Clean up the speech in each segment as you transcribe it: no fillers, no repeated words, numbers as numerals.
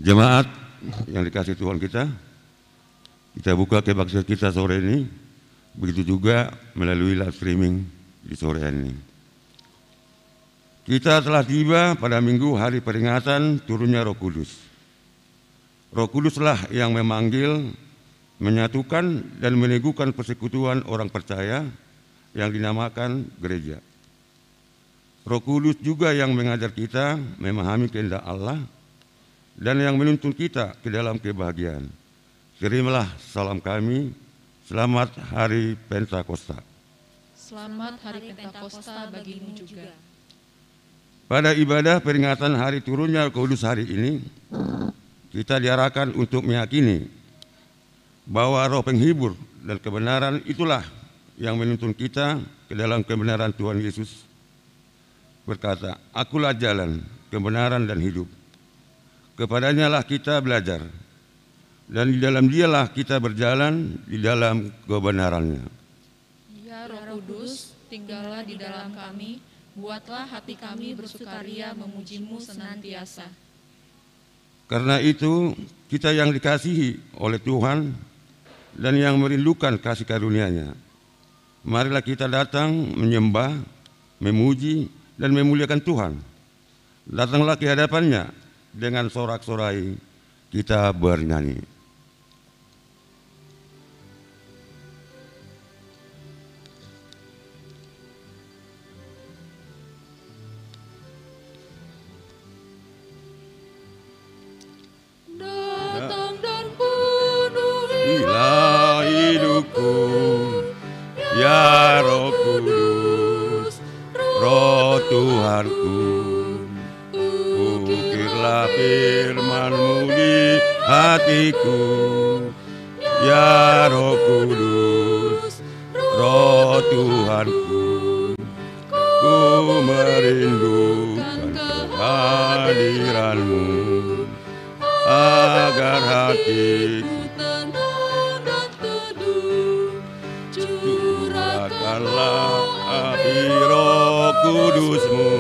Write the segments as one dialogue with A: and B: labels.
A: Jemaat yang dikasih Tuhan kita buka kebaktian kita sore ini, begitu juga melalui live streaming di sore ini. Kita telah tiba pada minggu hari peringatan turunnya Roh Kudus. Roh Kuduslah yang memanggil, menyatukan dan meneguhkan persekutuan orang percaya yang dinamakan gereja. Roh Kudus juga yang mengajar kita memahami kehendak Allah dan yang menuntun kita ke dalam kebahagiaan. Terimalah salam kami, selamat hari Pentakosta.
B: Selamat hari Pentakosta bagimu juga.
A: Pada ibadah peringatan hari turunnya Roh Kudus hari ini, kita diarahkan untuk meyakini bahwa Roh penghibur dan kebenaran itulah yang menuntun kita ke dalam kebenaran Tuhan Yesus berkata, "Akulah jalan, kebenaran dan hidup. Kepadanya lah kita belajar, dan di dalam Dialah kita berjalan di dalam kebenarannya."
B: Ya Roh Kudus, tinggallah di dalam kami, buatlah hati kami bersukaria memujimu senantiasa.
A: Karena itu, kita yang dikasihi oleh Tuhan dan yang merindukan kasih karunia-Nya, marilah kita datang menyembah, memuji, dan memuliakan Tuhan. Datanglah ke hadapan-Nya dengan sorak-sorai kita bernyanyi.
B: Datang dan
A: Inilah hidupku, ya Roh Kudus, Roh Tuhanku. Ukirlah firman-Mu di hatiku, ya Roh Kudus, Roh Tuhanku. Ku merindukan kehadiran-Mu, agar hatiku
B: tenang dan teduh.
A: curahkanlah api Roh Kudus-Mu,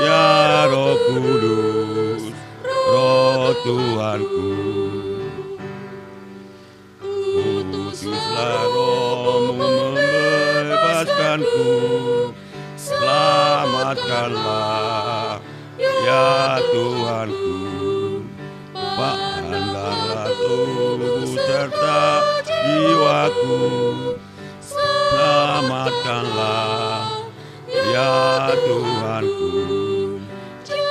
A: ya Roh Kudus, Roh Tuhanku. Utuslah Roh-Mu membebaskanku, selamatkanlah ya Tuhanku. Pandanglah tubuh serta jiwaku, selamatkanlah ya Tuhanku.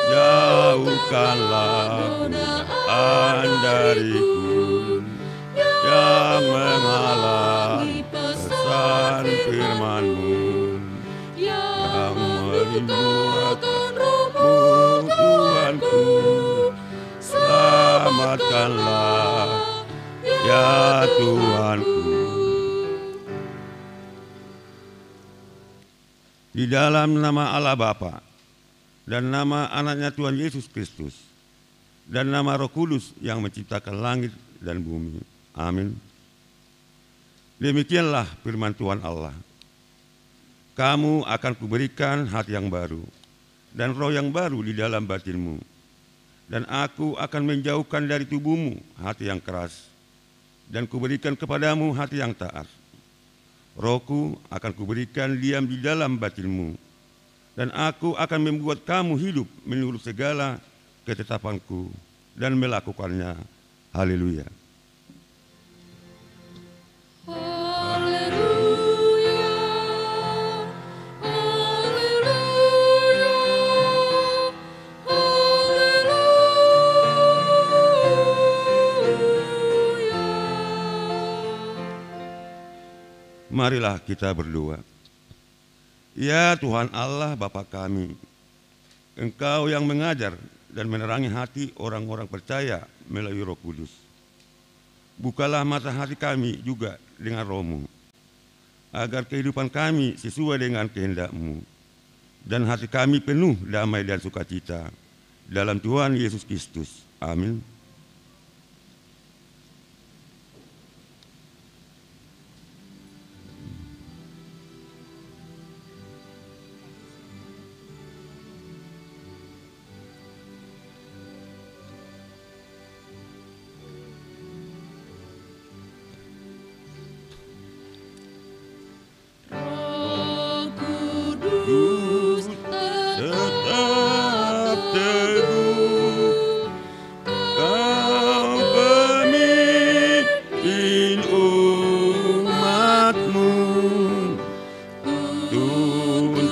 A: Jauhkanlah godaan dariku yang menghalangi pesan firman-Mu, yang merindukan Roh-Mu Tuhanku. Selamatkanlah ya Tuhanku. Di dalam nama Allah Bapa dan nama anaknya Tuhan Yesus Kristus dan nama Roh Kudus yang menciptakan langit dan bumi. Amin. Demikianlah firman Tuhan Allah. Kamu akan kuberikan hati yang baru dan roh yang baru di dalam batinmu. Dan aku akan menjauhkan dari tubuhmu hati yang keras, dan kuberikan kepadamu hati yang taat. Rohku akan kuberikan diam di dalam batinmu, dan aku akan membuat kamu hidup menurut segala ketetapanku dan melakukannya. Haleluya. Marilah kita berdoa. Ya Tuhan Allah Bapa kami, Engkau yang mengajar dan menerangi hati orang-orang percaya melalui Roh Kudus. Bukalah mata hati kami juga dengan Roh-Mu, agar kehidupan kami sesuai dengan kehendak-Mu, dan hati kami penuh damai dan sukacita dalam Tuhan Yesus Kristus. Amin.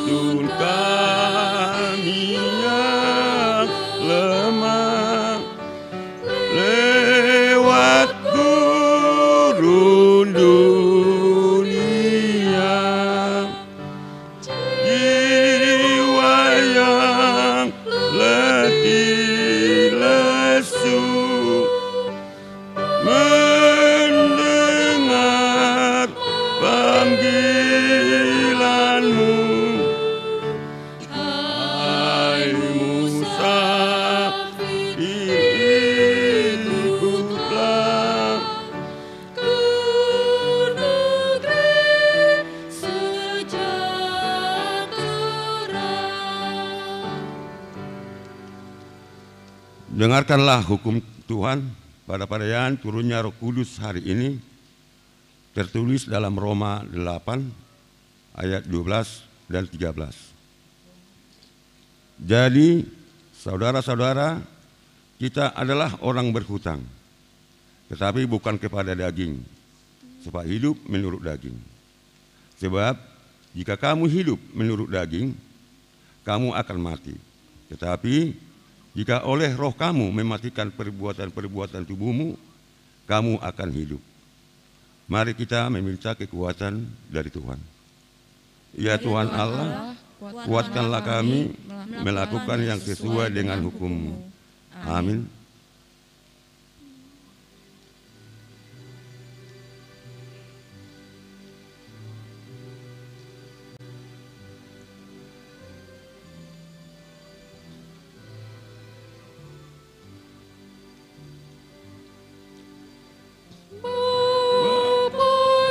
A: Tuntun kami yang lemah lewat gurun dunia, jiwa yang letih lesu mendengar panggilanmu. Hai musafir, ikutlah
B: ke negeri sejahtera.
A: Dengarkanlah hukum Tuhan pada perayaan turunnya Roh Kudus hari ini, tertulis dalam Roma 8 ayat 12 dan 13. Jadi, saudara-saudara, kita adalah orang berhutang, tetapi bukan kepada daging, supaya hidup menurut daging. Sebab, jika kamu hidup menurut daging, kamu akan mati. Tetapi, jika oleh roh kamu mematikan perbuatan-perbuatan tubuhmu, kamu akan hidup. Mari kita meminta kekuatan dari Tuhan. Ya Tuhan Allah, kuatkanlah kami melakukan yang sesuai dengan hukum-Mu. Amin.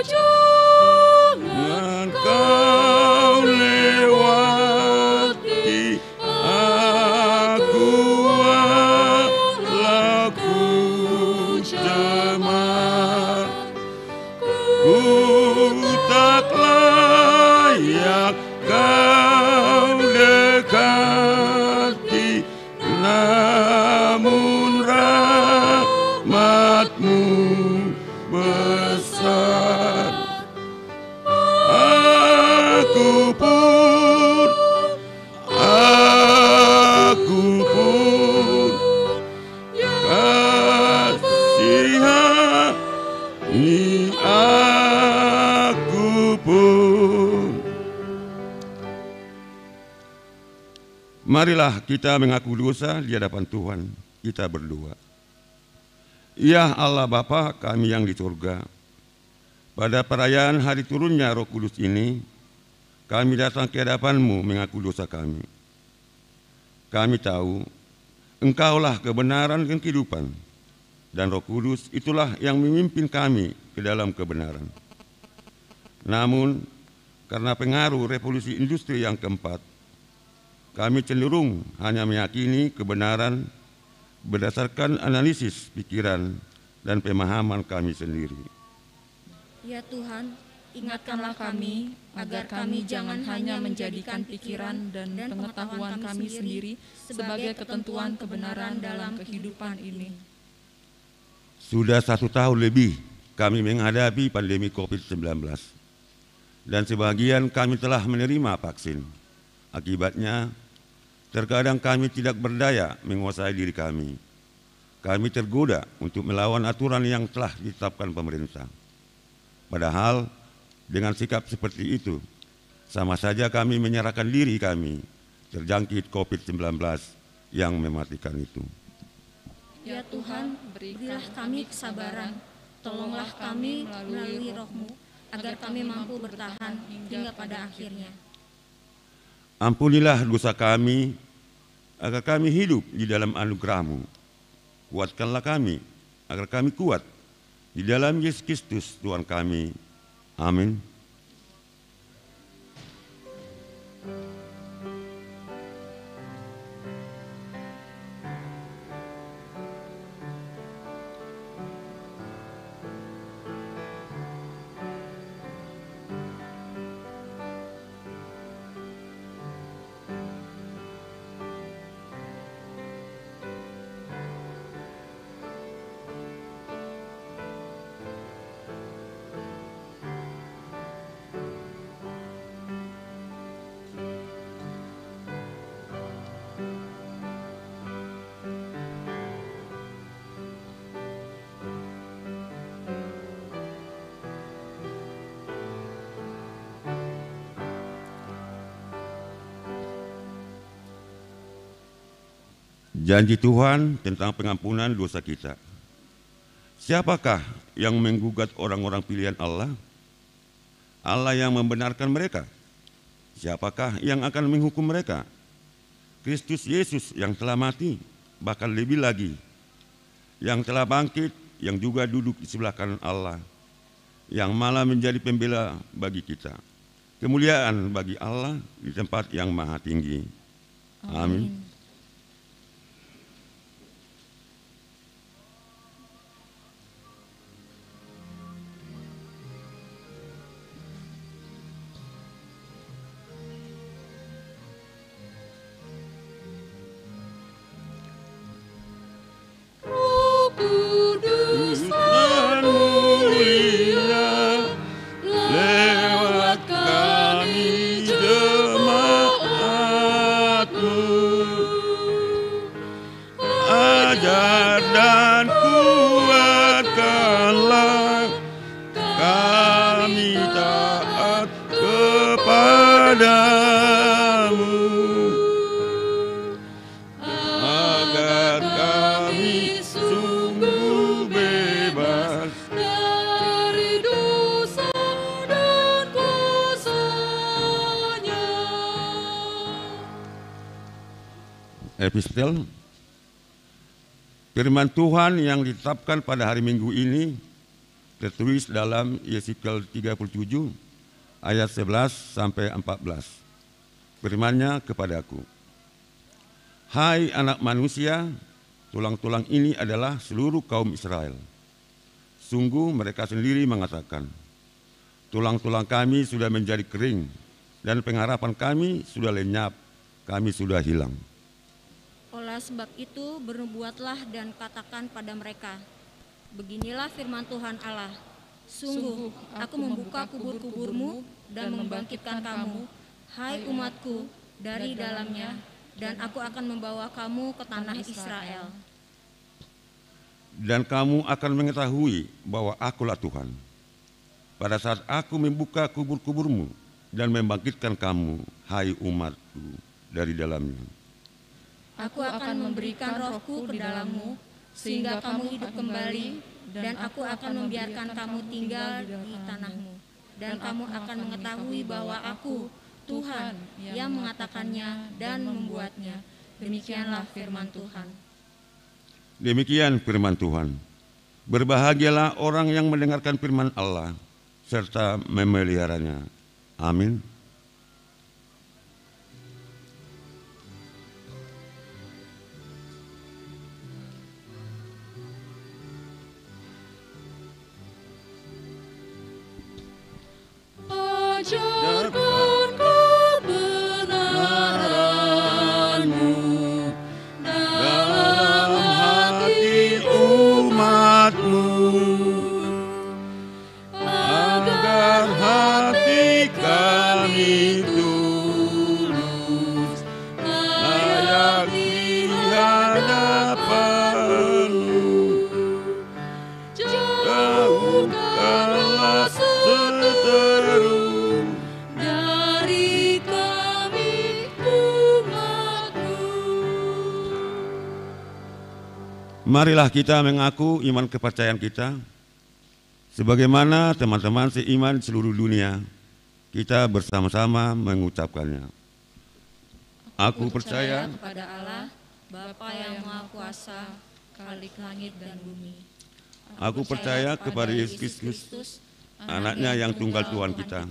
A: Jangan kau lewati aku, walau ku cemar. Ku tak layak kau dekati, namun rahmat-Mu besar. Aku pun kasihani, aku pun. Marilah kita mengaku dosa di hadapan Tuhan. Kita berdoa. Ya Allah Bapa kami yang di surga, pada perayaan hari turunnya Roh Kudus ini, kami datang ke hadapan-Mu mengaku dosa kami. Kami tahu Engkaulah kebenaran dan kehidupan, dan Roh Kudus itulah yang memimpin kami ke dalam kebenaran. Namun, karena pengaruh revolusi industri yang keempat, kami cenderung hanya meyakini kebenaran berdasarkan analisis pikiran dan pemahaman kami sendiri.
C: Ya Tuhan,
B: Ingatkanlah kami agar kami jangan hanya menjadikan pikiran dan pengetahuan kami sendiri sebagai ketentuan kebenaran dalam kehidupan ini.
A: Sudah 1 tahun lebih kami menghadapi pandemi COVID-19 dan sebagian kami telah menerima vaksin. Akibatnya, terkadang kami tidak berdaya menguasai diri kami. Kami tergoda untuk melawan aturan yang telah ditetapkan pemerintah. Padahal, dengan sikap seperti itu, sama saja kami menyerahkan diri kami terjangkit COVID-19 yang mematikan itu.
B: Ya Tuhan,
C: berilah kami kesabaran, tolonglah kami melalui Roh-Mu, agar kami mampu bertahan hingga pada akhirnya.
A: Ampunilah dosa kami, agar kami hidup di dalam anugerah-Mu. Kuatkanlah kami, agar kami kuat di dalam Yesus Kristus Tuhan kami. Amin. Janji Tuhan tentang pengampunan dosa kita. Siapakah yang menggugat orang-orang pilihan Allah? Allah yang membenarkan mereka. Siapakah yang akan menghukum mereka? Kristus Yesus yang telah mati, bahkan lebih lagi, yang telah bangkit, yang juga duduk di sebelah kanan Allah, yang malah menjadi pembela bagi kita. Kemuliaan bagi Allah di tempat yang maha tinggi. Amin. Epistel, firman Tuhan yang ditetapkan pada hari Minggu ini tertulis dalam Yesaya 37 ayat 11 sampai 14. Firman-Nya kepadaku, hai anak manusia, tulang-tulang ini adalah seluruh kaum Israel. Sungguh mereka sendiri mengatakan, tulang-tulang kami sudah menjadi kering dan pengharapan kami sudah lenyap, kami sudah hilang.
C: Oleh sebab itu bernubuatlah dan katakan pada mereka, beginilah firman Tuhan Allah, sungguh aku membuka kubur-kuburmu dan membangkitkan kamu, hai umatku, dari dalamnya, dan aku akan membawa kamu ke tanah Israel.
A: Dan kamu akan mengetahui bahwa akulah Tuhan, pada saat aku membuka kubur-kuburmu dan membangkitkan kamu, hai umatku, dari dalamnya.
C: Aku akan memberikan rohku ke dalammu, sehingga kamu hidup kembali, dan aku akan membiarkan kamu tinggal di tanahmu. Dan kamu akan mengetahui bahwa aku, Tuhan, yang mengatakannya dan membuatnya. Demikianlah firman Tuhan.
A: Demikian firman Tuhan. Berbahagialah orang yang mendengarkan firman Allah, serta memeliharanya. Amin.
B: Ajarkan kebenaran-Mu dalam hati umat-Mu, agar hati kami tulus layak di hadapan-Mu. Jauhkanlah seteru dari kami umat-Mu.
A: Marilah kita mengaku iman kepercayaan kita, sebagaimana teman-teman seiman seluruh dunia, kita bersama-sama mengucapkannya. Aku percaya
C: kepada Allah, Bapa yang Maha Kuasa, Khalik langit dan bumi.
A: Aku percaya kepada Yesus Kristus, Anaknya yang tunggal Tuhan kita,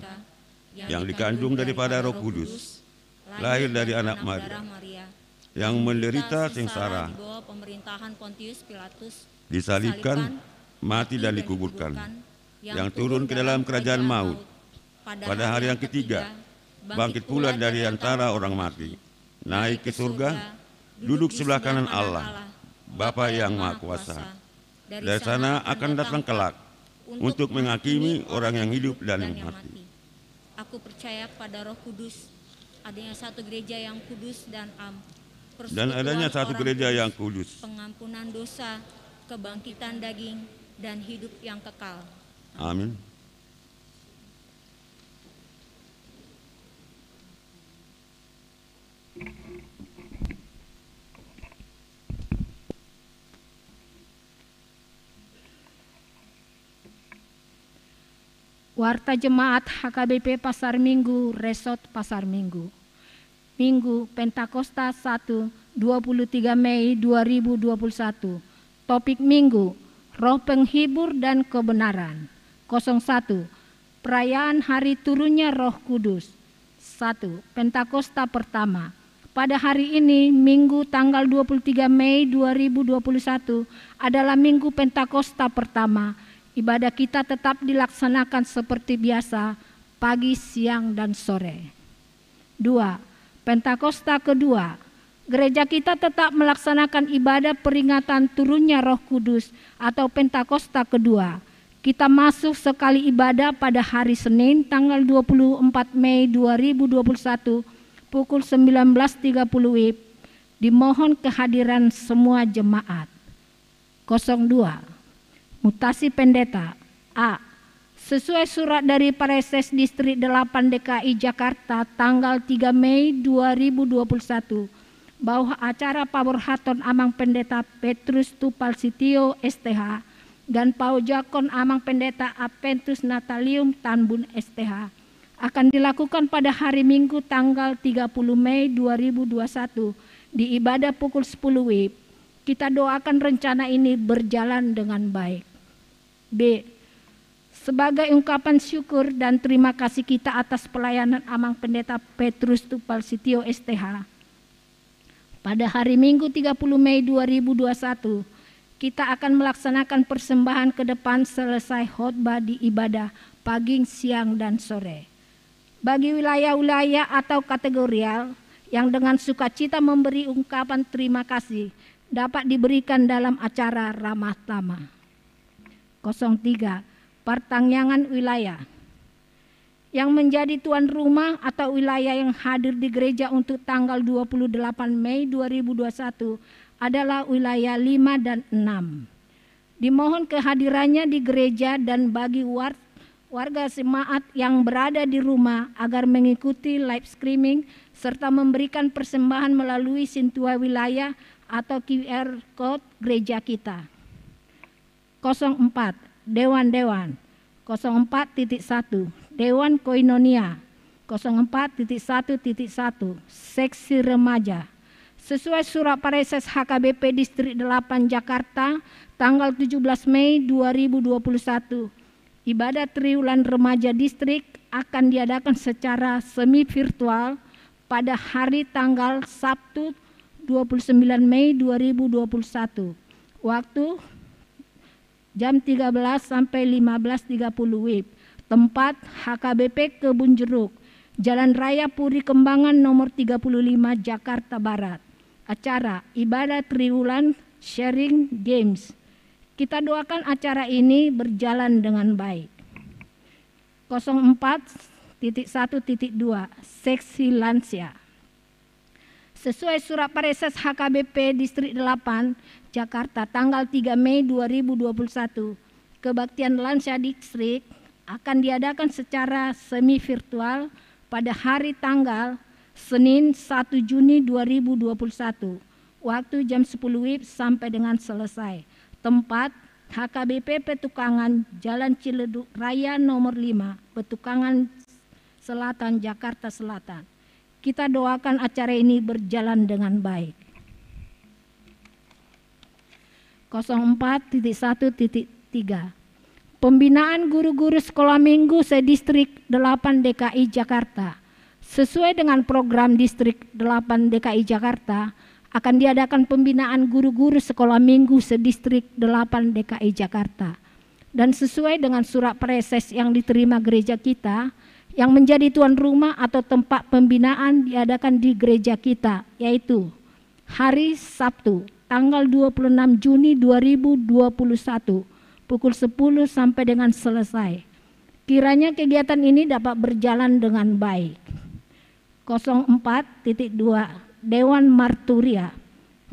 A: yang dikandung daripada Roh Kudus, lahir dari anak Maria, yang menderita sengsara,
C: di bawah pemerintahan Pontius Pilatus,
A: disalibkan, mati dan dikuburkan, yang turun ke dalam kerajaan maut, pada hari yang ketiga, bangkit pula dari antara orang mati, naik ke surga, duduk sebelah kanan Allah, Bapa yang Maha Kuasa. Dari sana akan datang kelak untuk menghakimi orang yang hidup dan yang mati.
C: Aku percaya pada Roh Kudus, adanya satu gereja yang kudus dan am,
A: Dan adanya satu gereja yang kudus,
C: pengampunan dosa, kebangkitan daging, dan hidup yang kekal.
A: Amin.
D: Warta Jemaat HKBP Pasar Minggu, Resort Pasar Minggu. Minggu Pentakosta 1, 23 Mei 2021. Topik Minggu, Roh Penghibur dan Kebenaran. 01. Perayaan Hari Turunnya Roh Kudus. 1. Pentakosta pertama. Pada hari ini, Minggu tanggal 23 Mei 2021 adalah Minggu Pentakosta pertama. Ibadah kita tetap dilaksanakan seperti biasa, pagi, siang, dan sore. 2. Pentakosta kedua. Gereja kita tetap melaksanakan ibadah peringatan turunnya Roh Kudus atau Pentakosta kedua. Kita masuk sekali ibadah pada hari Senin tanggal 24 Mei 2021 pukul 19.30 WIB. Dimohon kehadiran semua jemaat. 02. Mutasi pendeta. A. Sesuai surat dari Pareses Distrik 8 DKI Jakarta tanggal 3 Mei 2021 bahwa acara Paborhaton Amang Pendeta Petrus Tupal Sitio STH dan Paujakon Amang Pendeta Apentus Natalium Tanbun STH akan dilakukan pada hari Minggu tanggal 30 Mei 2021 di ibadah pukul 10 WIB. Kita doakan rencana ini berjalan dengan baik. B. Sebagai ungkapan syukur dan terima kasih kita atas pelayanan Amang Pendeta Petrus Tupal Sitio STH. Pada hari Minggu 30 Mei 2021, kita akan melaksanakan persembahan ke depan selesai khotbah di ibadah pagi, siang, dan sore. Bagi wilayah-wilayah atau kategorial yang dengan sukacita memberi ungkapan terima kasih dapat diberikan dalam acara ramah tamah. 03. Pertangyangan wilayah. Yang menjadi tuan rumah atau wilayah yang hadir di gereja untuk tanggal 28 Mei 2021 adalah wilayah 5 dan 6. Dimohon kehadirannya di gereja dan bagi warga jemaat yang berada di rumah agar mengikuti live streaming serta memberikan persembahan melalui sintua wilayah atau QR Code gereja kita. 04. Dewan-dewan. 04.1 Dewan Koinonia. 04.1.1 Seksi Remaja. Sesuai surat Pareses HKBP Distrik 8 Jakarta tanggal 17 Mei 2021, ibadah triwulan remaja distrik akan diadakan secara semi virtual pada hari tanggal Sabtu 29 Mei 2021. Waktu jam 13 sampai 15.30 WIB. Tempat HKBP Kebun Jeruk, Jalan Raya Puri Kembangan nomor 35 Jakarta Barat. Acara ibadah triwulan sharing games. Kita doakan acara ini berjalan dengan baik. 04.1.2 Seksi Lansia. Sesuai surat Pareses HKBP Distrik 8 Jakarta tanggal 3 Mei 2021, kebaktian lansia distrik akan diadakan secara semi virtual pada hari tanggal Senin 1 Juni 2021, waktu jam 10 WIB sampai dengan selesai. Tempat HKBP Petukangan Jalan Ciledug Raya nomor 5, Petukangan Selatan, Jakarta Selatan. Kita doakan acara ini berjalan dengan baik. 04.1.3 Pembinaan guru-guru sekolah minggu sedistrik 8 DKI Jakarta. Sesuai dengan program distrik 8 DKI Jakarta, akan diadakan pembinaan guru-guru sekolah minggu sedistrik 8 DKI Jakarta. Dan sesuai dengan surat Pareses yang diterima gereja kita, yang menjadi tuan rumah atau tempat pembinaan diadakan di gereja kita, yaitu hari Sabtu tanggal 26 Juni 2021 pukul 10 sampai dengan selesai. Kiranya kegiatan ini dapat berjalan dengan baik. 04.2 Dewan Marturia.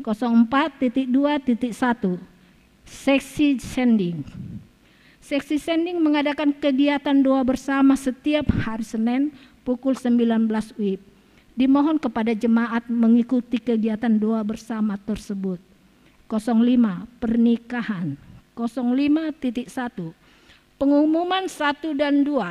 D: 04.2.1 Seksi Sending. Seksi Sending mengadakan kegiatan doa bersama setiap hari Senin pukul 19 WIB. Dimohon kepada jemaat mengikuti kegiatan doa bersama tersebut. 05 Pernikahan. 05.1 Pengumuman 1 dan 2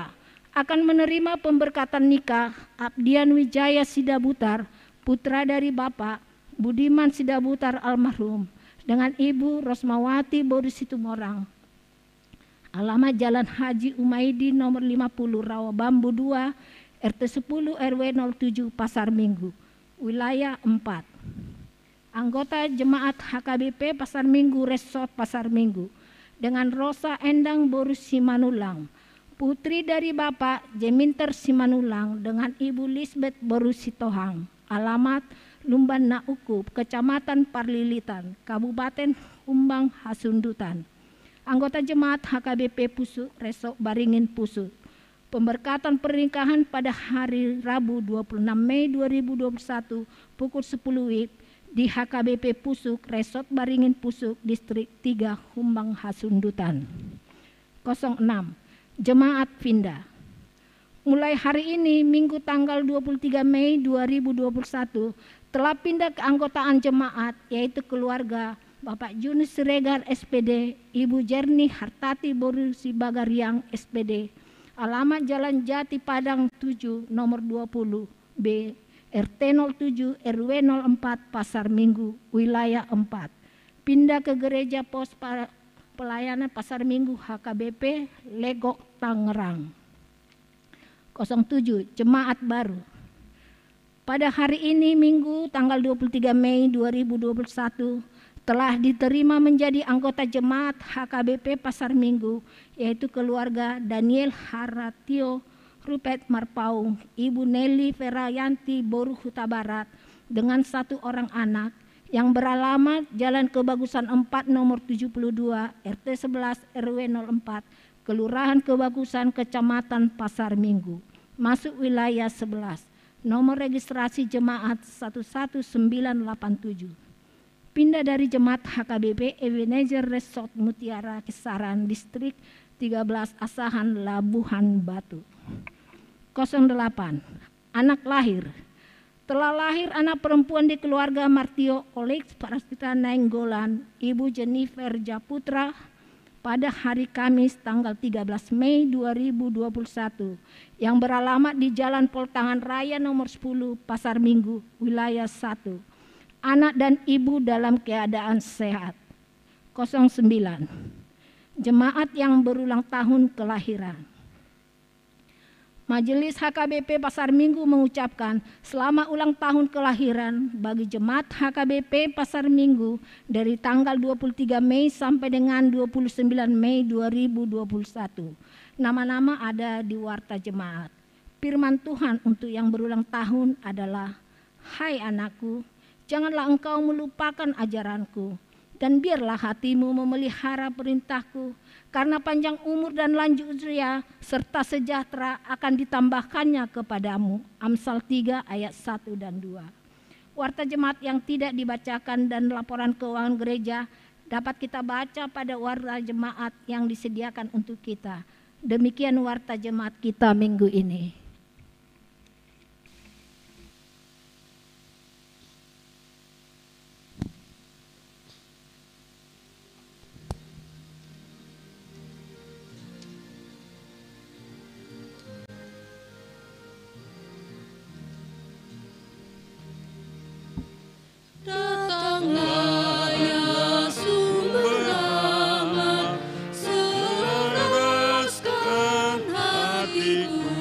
D: akan menerima pemberkatan nikah Abdian Wijaya Sidabutar, putra dari Bapak Budiman Sidabutar almarhum, dengan Ibu Rosmawati Boru Situmorang. Alamat Jalan Haji Umaidi nomor 50 Rawabambu 2 RT 10 RW 07 Pasar Minggu, wilayah 4. Anggota Jemaat HKBP Pasar Minggu Resort Pasar Minggu dengan Rosa Endang Boru Simanulang, putri dari Bapak Jeminter Simanulang, dengan Ibu Lisbeth Boru Sitohang. Alamat Lumban Nauku, Kecamatan Parlilitan, Kabupaten Humbang Hasundutan. Anggota Jemaat HKBP Pusuk Resok Baringin Pusuk. Pemberkatan pernikahan pada hari Rabu 26 Mei 2021 pukul 10 WIB di HKBP Pusuk Resort Baringin Pusuk Distrik 3 Humbang Hasundutan. 06. Jemaat Pindah. Mulai hari ini Minggu tanggal 23 Mei 2021 telah pindah keanggotaan jemaat, yaitu keluarga Bapak Junus Siregar SPD, Ibu Jernih Hartati Boru Sibagariang SPD. Alamat Jalan Jati Padang 7 nomor 20 B RT 07 RW 04 Pasar Minggu, wilayah 4. Pindah ke Gereja Pos Pelayanan Pasar Minggu HKBP Legok Tangerang. 07. Jemaat baru. Pada hari ini Minggu tanggal 23 Mei 2021 telah diterima menjadi anggota jemaat HKBP Pasar Minggu, yaitu keluarga Daniel Haratio Rupet Marpaung, Ibu Nelly Ferayanti Boru Huta Barat, dengan 1 orang anak, yang beralamat Jalan Kebagusan 4 nomor 72 RT 11 RW 04 Kelurahan Kebagusan Kecamatan Pasar Minggu, masuk wilayah 11. Nomor registrasi jemaat 11987. Pindah dari jemaat HKBP Ebenezer Resort Mutiara Kisaran Distrik 13 Asahan Labuhan Batu. 08. Anak lahir. Telah lahir anak perempuan di keluarga Martio Olex Parasita Nainggolan, Ibu Jennifer Japutra, pada hari Kamis tanggal 13 Mei 2021 yang beralamat di Jalan Poltangan Raya nomor 10 Pasar Minggu, wilayah 1. Anak dan ibu dalam keadaan sehat. 09. Jemaat yang berulang tahun kelahiran. Majelis HKBP Pasar Minggu mengucapkan selamat ulang tahun kelahiran bagi Jemaat HKBP Pasar Minggu dari tanggal 23 Mei sampai dengan 29 Mei 2021. Nama-nama ada di Warta Jemaat. Firman Tuhan untuk yang berulang tahun adalah, "Hai anakku, janganlah engkau melupakan ajaranku, dan biarlah hatimu memelihara perintahku, karena panjang umur dan lanjut usia serta sejahtera akan ditambahkannya kepadamu." Amsal 3 ayat 1 dan 2. Warta jemaat yang tidak dibacakan dan laporan keuangan gereja dapat kita baca pada warta jemaat yang disediakan untuk kita. Demikian warta jemaat kita minggu ini.
B: Datanglah ya sumber rahmat, cerahkan hatiku.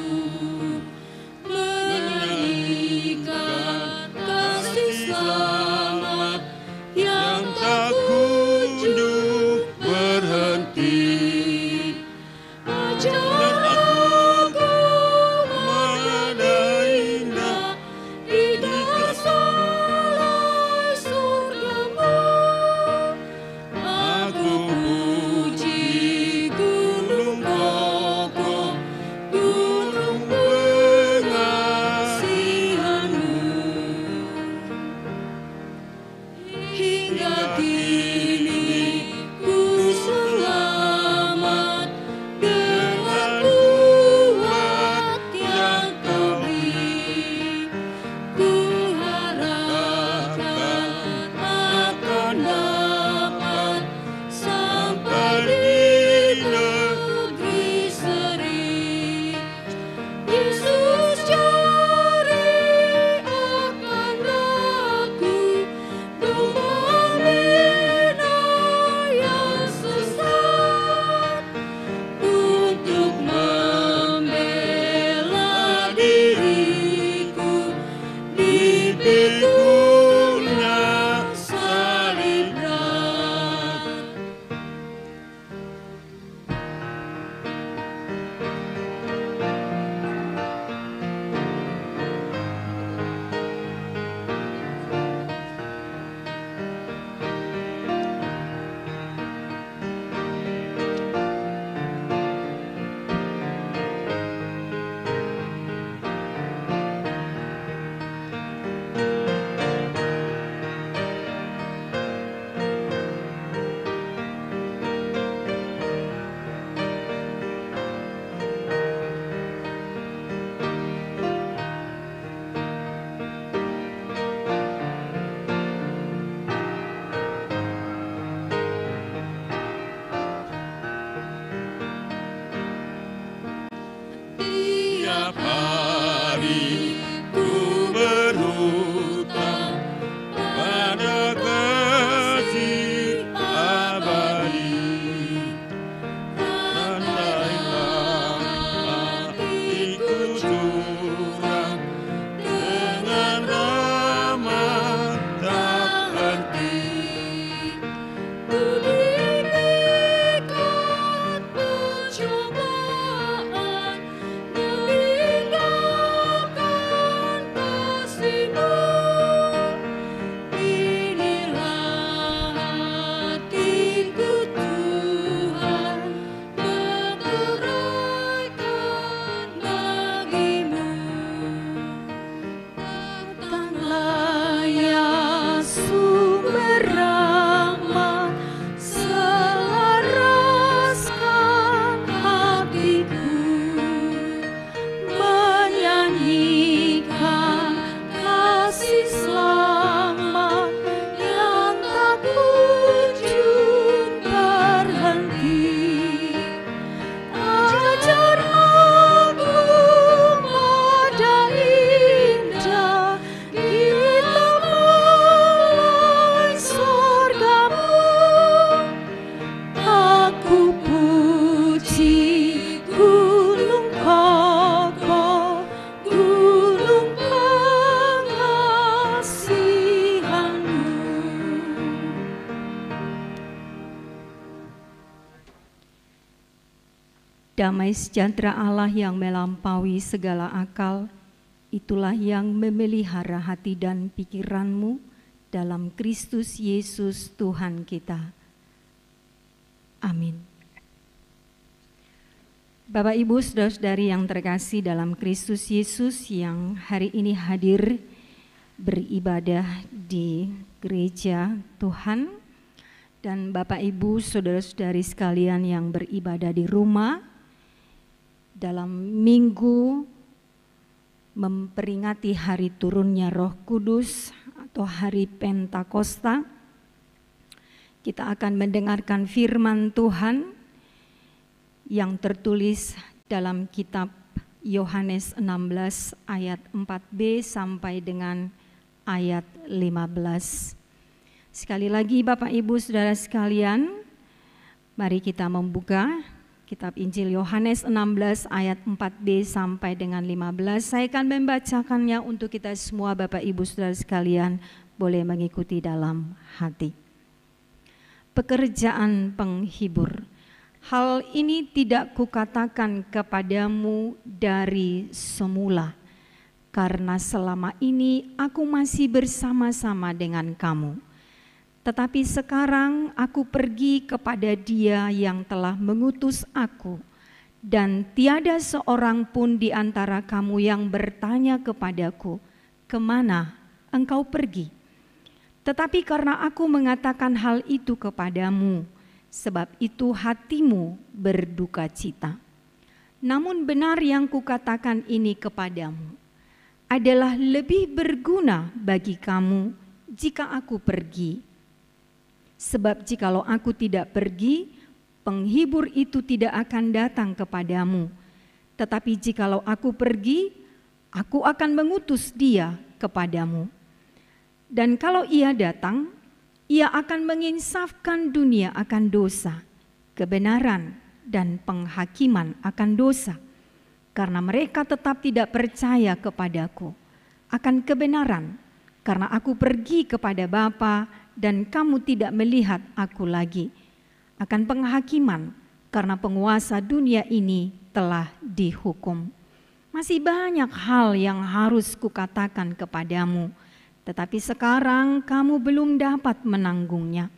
E: Damai sejahtera Allah yang melampaui segala akal, itulah yang memelihara hati dan pikiranmu dalam Kristus Yesus Tuhan kita. Amin. Bapak, Ibu, saudara-saudari yang terkasih dalam Kristus Yesus yang hari ini hadir beribadah di gereja Tuhan, dan Bapak, Ibu, saudara-saudari sekalian yang beribadah di rumah dalam minggu memperingati hari turunnya Roh Kudus atau hari Pentakosta, kita akan mendengarkan firman Tuhan yang tertulis dalam kitab Yohanes 16 ayat 4b sampai dengan ayat 15. Sekali lagi Bapak, Ibu, saudara sekalian, mari kita membuka kitab Injil Yohanes 16 ayat 4b sampai dengan 15. Saya akan membacakannya untuk kita semua, Bapak, Ibu, saudara sekalian, boleh mengikuti dalam hati. Pekerjaan penghibur. Hal ini tidak kukatakan kepadamu dari semula, karena selama ini aku masih bersama-sama dengan kamu. Tetapi sekarang aku pergi kepada Dia yang telah mengutus aku, dan tiada seorang pun di antara kamu yang bertanya kepadaku, kemana engkau pergi? Tetapi karena aku mengatakan hal itu kepadamu, sebab itu hatimu berduka cita. Namun benar yang kukatakan ini kepadamu adalah lebih berguna bagi kamu jika aku pergi. Sebab jikalau aku tidak pergi, penghibur itu tidak akan datang kepadamu. Tetapi jikalau aku pergi, aku akan mengutus Dia kepadamu. Dan kalau Ia datang, Ia akan menginsafkan dunia akan dosa, kebenaran, dan penghakiman akan dosa. Karena mereka tetap tidak percaya kepadaku, akan kebenaran, karena aku pergi kepada Bapa dan kamu tidak melihat aku lagi, akan penghakiman, karena penguasa dunia ini telah dihukum. Masih banyak hal yang harus kukatakan kepadamu, tetapi sekarang kamu belum dapat menanggungnya.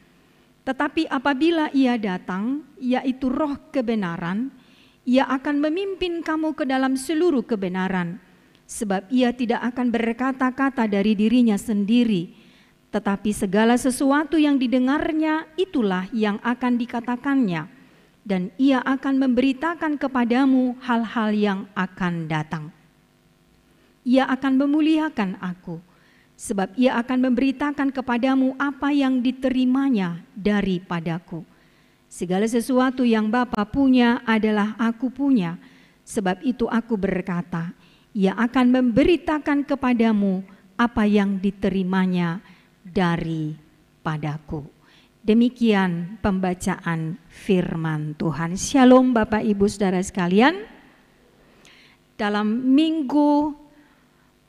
E: Tetapi apabila Ia datang, yaitu Roh kebenaran, Ia akan memimpin kamu ke dalam seluruh kebenaran, sebab Ia tidak akan berkata-kata dari dirinya sendiri, tetapi segala sesuatu yang didengarnya itulah yang akan dikatakannya, dan Ia akan memberitakan kepadamu hal-hal yang akan datang. Ia akan memuliakan aku, sebab Ia akan memberitakan kepadamu apa yang diterimanya daripadaku. Segala sesuatu yang Bapa punya adalah aku punya, sebab itu aku berkata, Ia akan memberitakan kepadamu apa yang diterimanya daripadaku. Demikian pembacaan firman Tuhan. Shalom Bapak, Ibu, saudara sekalian. Dalam minggu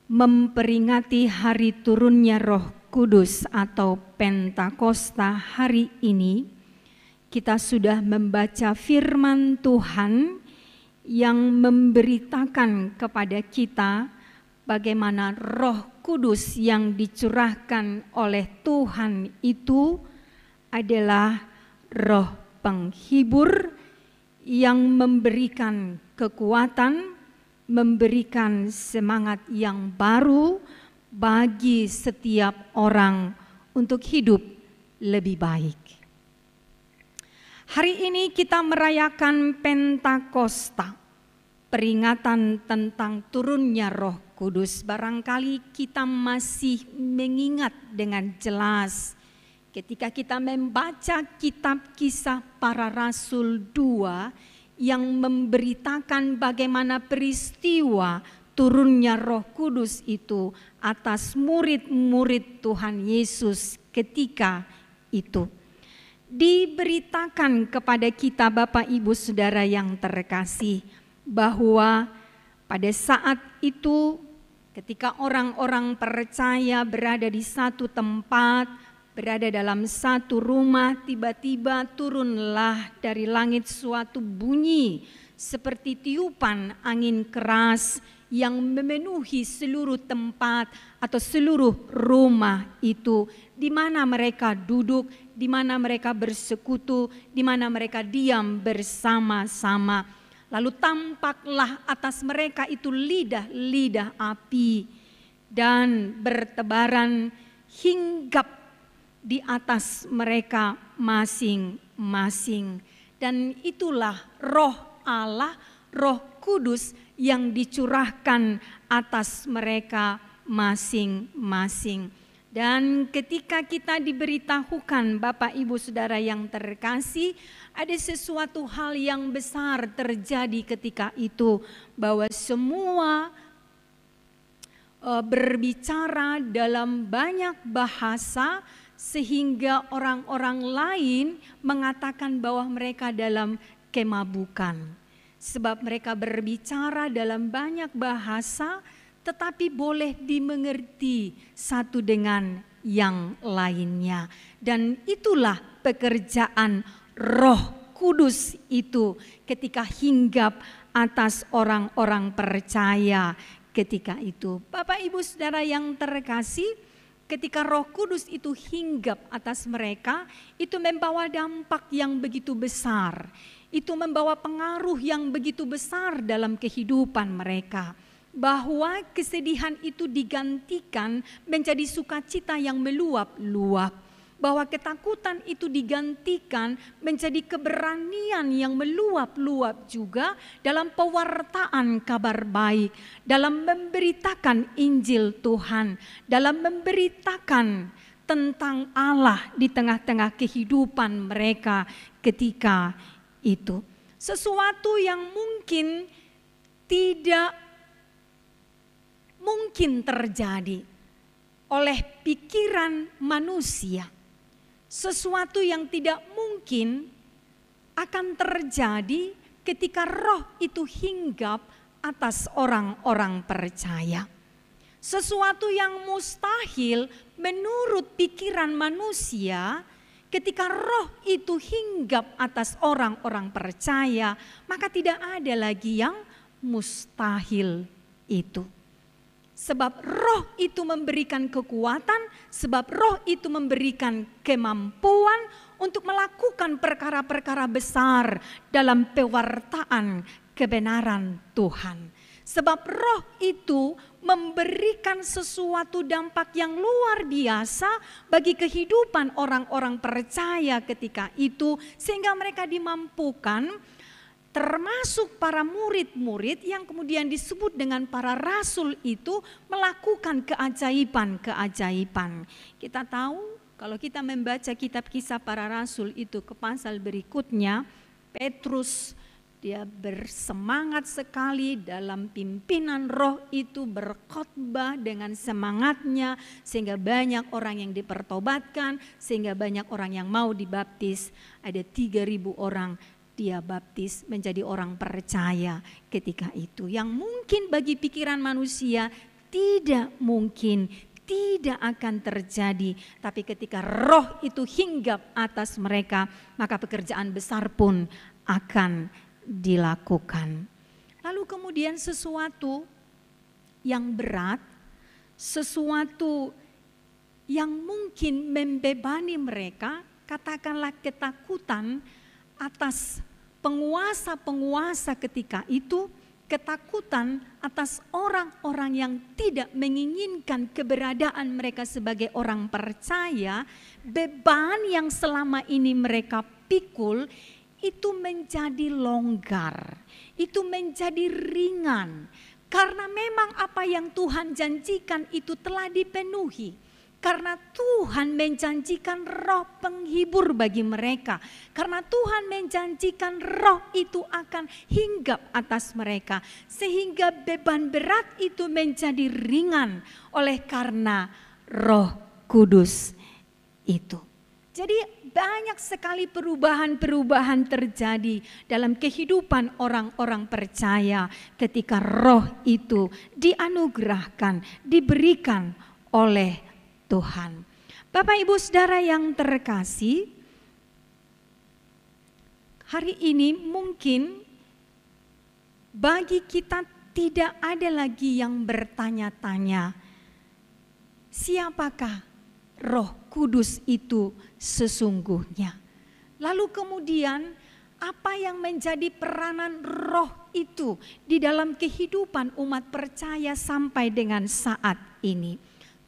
E: memperingati hari turunnya Roh Kudus atau Pentakosta hari ini, kita sudah membaca firman Tuhan yang memberitakan kepada kita bagaimana Roh Kudus yang dicurahkan oleh Tuhan itu adalah Roh penghibur yang memberikan kekuatan, memberikan semangat yang baru bagi setiap orang untuk hidup lebih baik. Hari ini kita merayakan Pentakosta, peringatan tentang turunnya Roh Kudus. Barangkali kita masih mengingat dengan jelas ketika kita membaca kitab Kisah Para Rasul 2 yang memberitakan bagaimana peristiwa turunnya Roh Kudus itu atas murid-murid Tuhan Yesus ketika itu. Diberitakan kepada kita Bapak, Ibu, Saudara yang terkasih, bahwa pada saat itu ketika orang-orang percaya berada di satu tempat, berada dalam satu rumah, tiba-tiba turunlah dari langit suatu bunyi seperti tiupan angin keras yang memenuhi seluruh tempat atau seluruh rumah itu, di mana mereka duduk, di mana mereka bersekutu, di mana mereka diam bersama-sama. Lalu tampaklah atas mereka itu lidah-lidah api dan bertebaran hinggap di atas mereka masing-masing. Dan itulah roh Allah, roh kudus yang dicurahkan atas mereka masing-masing. Dan ketika kita diberitahukan, Bapak Ibu Saudara yang terkasih, ada sesuatu hal yang besar terjadi ketika itu, bahwa semua berbicara dalam banyak bahasa, sehingga orang-orang lain mengatakan bahwa mereka dalam kemabukan. Sebab mereka berbicara dalam banyak bahasa, tetapi boleh dimengerti satu dengan yang lainnya. Dan itulah pekerjaan Roh Kudus itu ketika hinggap atas orang-orang percaya ketika itu. Bapak Ibu Saudara yang terkasih, ketika Roh Kudus itu hinggap atas mereka, itu membawa dampak yang begitu besar. Itu membawa pengaruh yang begitu besar dalam kehidupan mereka. Bahwa kesedihan itu digantikan menjadi sukacita yang meluap-luap. Bahwa ketakutan itu digantikan menjadi keberanian yang meluap-luap juga dalam pewartaan kabar baik, dalam memberitakan Injil Tuhan, dalam memberitakan tentang Allah di tengah-tengah kehidupan mereka ketika itu. Sesuatu yang mungkin tidak mungkin terjadi oleh pikiran manusia. Sesuatu yang tidak mungkin akan terjadi ketika roh itu hinggap atas orang-orang percaya. Sesuatu yang mustahil menurut pikiran manusia, ketika roh itu hinggap atas orang-orang percaya, maka tidak ada lagi yang mustahil itu. Sebab roh itu memberikan kekuatan, sebab roh itu memberikan kemampuan untuk melakukan perkara-perkara besar dalam pewartaan kebenaran Tuhan. Sebab roh itu memberikan sesuatu dampak yang luar biasa bagi kehidupan orang-orang percaya ketika itu, sehingga mereka dimampukan, termasuk para murid-murid yang kemudian disebut dengan para rasul itu, melakukan keajaiban-keajaiban. Kita tahu kalau kita membaca kitab Kisah Para Rasul itu ke pasal berikutnya, Petrus dia bersemangat sekali dalam pimpinan roh itu, berkhotbah dengan semangatnya sehingga banyak orang yang dipertobatkan, sehingga banyak orang yang mau dibaptis. Ada 3.000 orang dia baptis menjadi orang percaya ketika itu. Yang mungkin bagi pikiran manusia tidak mungkin, tidak akan terjadi. Tapi ketika roh itu hinggap atas mereka, maka pekerjaan besar pun akan dilakukan. Lalu kemudian sesuatu yang berat, sesuatu yang mungkin membebani mereka, katakanlah ketakutan atas penguasa-penguasa ketika itu, ketakutan atas orang-orang yang tidak menginginkan keberadaan mereka sebagai orang percaya, beban yang selama ini mereka pikul itu menjadi longgar, itu menjadi ringan. Karena memang apa yang Tuhan janjikan itu telah dipenuhi. Karena Tuhan menjanjikan roh penghibur bagi mereka. Karena Tuhan menjanjikan roh itu akan hinggap atas mereka. Sehingga beban berat itu menjadi ringan oleh karena Roh Kudus itu. Jadi banyak sekali perubahan-perubahan terjadi dalam kehidupan orang-orang percaya ketika roh itu dianugerahkan, diberikan oleh Tuhan. Bapak Ibu Saudara yang terkasih, hari ini mungkin bagi kita tidak ada lagi yang bertanya-tanya, siapakah Roh Kudus itu sesungguhnya. Lalu kemudian apa yang menjadi peranan Roh itu di dalam kehidupan umat percaya sampai dengan saat ini?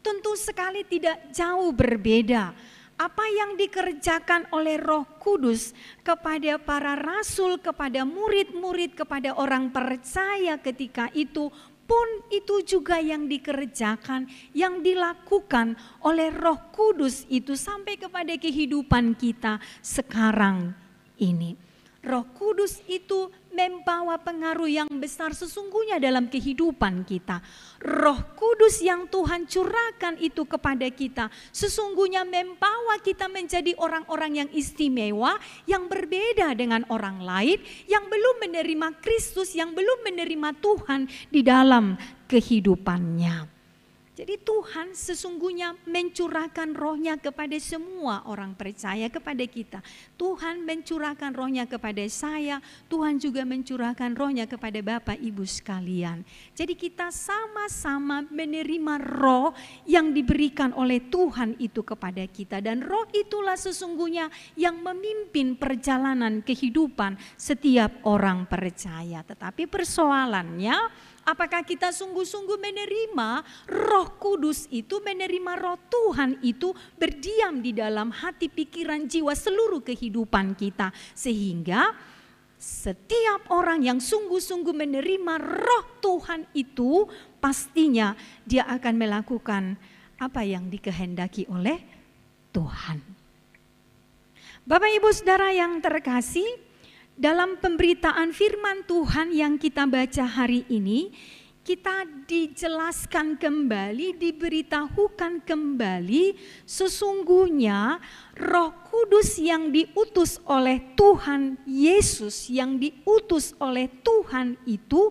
E: Tentu sekali tidak jauh berbeda. Apa yang dikerjakan oleh Roh Kudus kepada para rasul, kepada murid-murid, kepada orang percaya ketika itu pun itu juga yang dikerjakan, yang dilakukan oleh Roh Kudus itu sampai kepada kehidupan kita sekarang ini. Roh Kudus itu membawa pengaruh yang besar sesungguhnya dalam kehidupan kita. Roh Kudus yang Tuhan curahkan itu kepada kita sesungguhnya membawa kita menjadi orang-orang yang istimewa, yang berbeda dengan orang lain, yang belum menerima Kristus, yang belum menerima Tuhan di dalam kehidupannya. Jadi Tuhan sesungguhnya mencurahkan Roh-Nya kepada semua orang percaya, kepada kita. Tuhan mencurahkan Roh-Nya kepada saya, Tuhan juga mencurahkan Roh-Nya kepada Bapak Ibu sekalian. Jadi kita sama-sama menerima Roh yang diberikan oleh Tuhan itu kepada kita. Dan Roh itulah sesungguhnya yang memimpin perjalanan kehidupan setiap orang percaya. Tetapi persoalannya, apakah kita sungguh-sungguh menerima Roh Kudus itu, menerima Roh Tuhan itu berdiam di dalam hati, pikiran, jiwa, seluruh kehidupan kita. Sehingga setiap orang yang sungguh-sungguh menerima Roh Tuhan itu pastinya dia akan melakukan apa yang dikehendaki oleh Tuhan. Bapak Ibu Saudara yang terkasih, dalam pemberitaan firman Tuhan yang kita baca hari ini, kita dijelaskan kembali, diberitahukan kembali sesungguhnya Roh Kudus yang diutus oleh Tuhan Yesus, yang diutus oleh Tuhan itu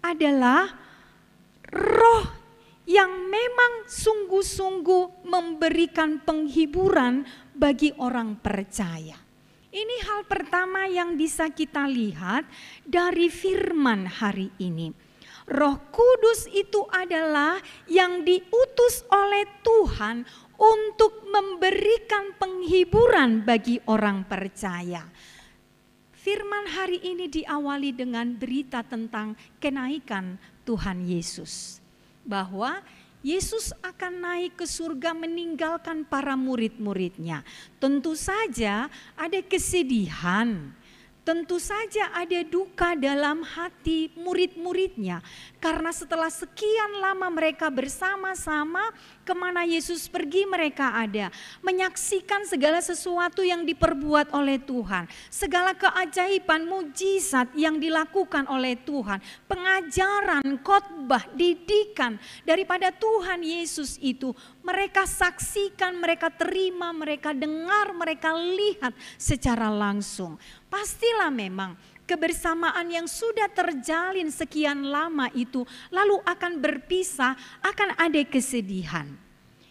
E: adalah Roh yang memang sungguh-sungguh memberikan penghiburan bagi orang percaya. Ini hal pertama yang bisa kita lihat dari firman hari ini. Roh Kudus itu adalah yang diutus oleh Tuhan untuk memberikan penghiburan bagi orang percaya. Firman hari ini diawali dengan berita tentang kenaikan Tuhan Yesus. Bahwa Yesus akan naik ke surga meninggalkan para murid-muridnya. Tentu saja ada kesedihan, tentu saja ada duka dalam hati murid-muridnya. Karena setelah sekian lama mereka bersama-sama, kemana Yesus pergi mereka ada. Menyaksikan segala sesuatu yang diperbuat oleh Tuhan. Segala keajaiban, mujizat yang dilakukan oleh Tuhan. Pengajaran, khotbah, didikan daripada Tuhan Yesus itu. Mereka saksikan, mereka terima, mereka dengar, mereka lihat secara langsung. Pastilah memang kebersamaan yang sudah terjalin sekian lama itu lalu akan berpisah, akan ada kesedihan.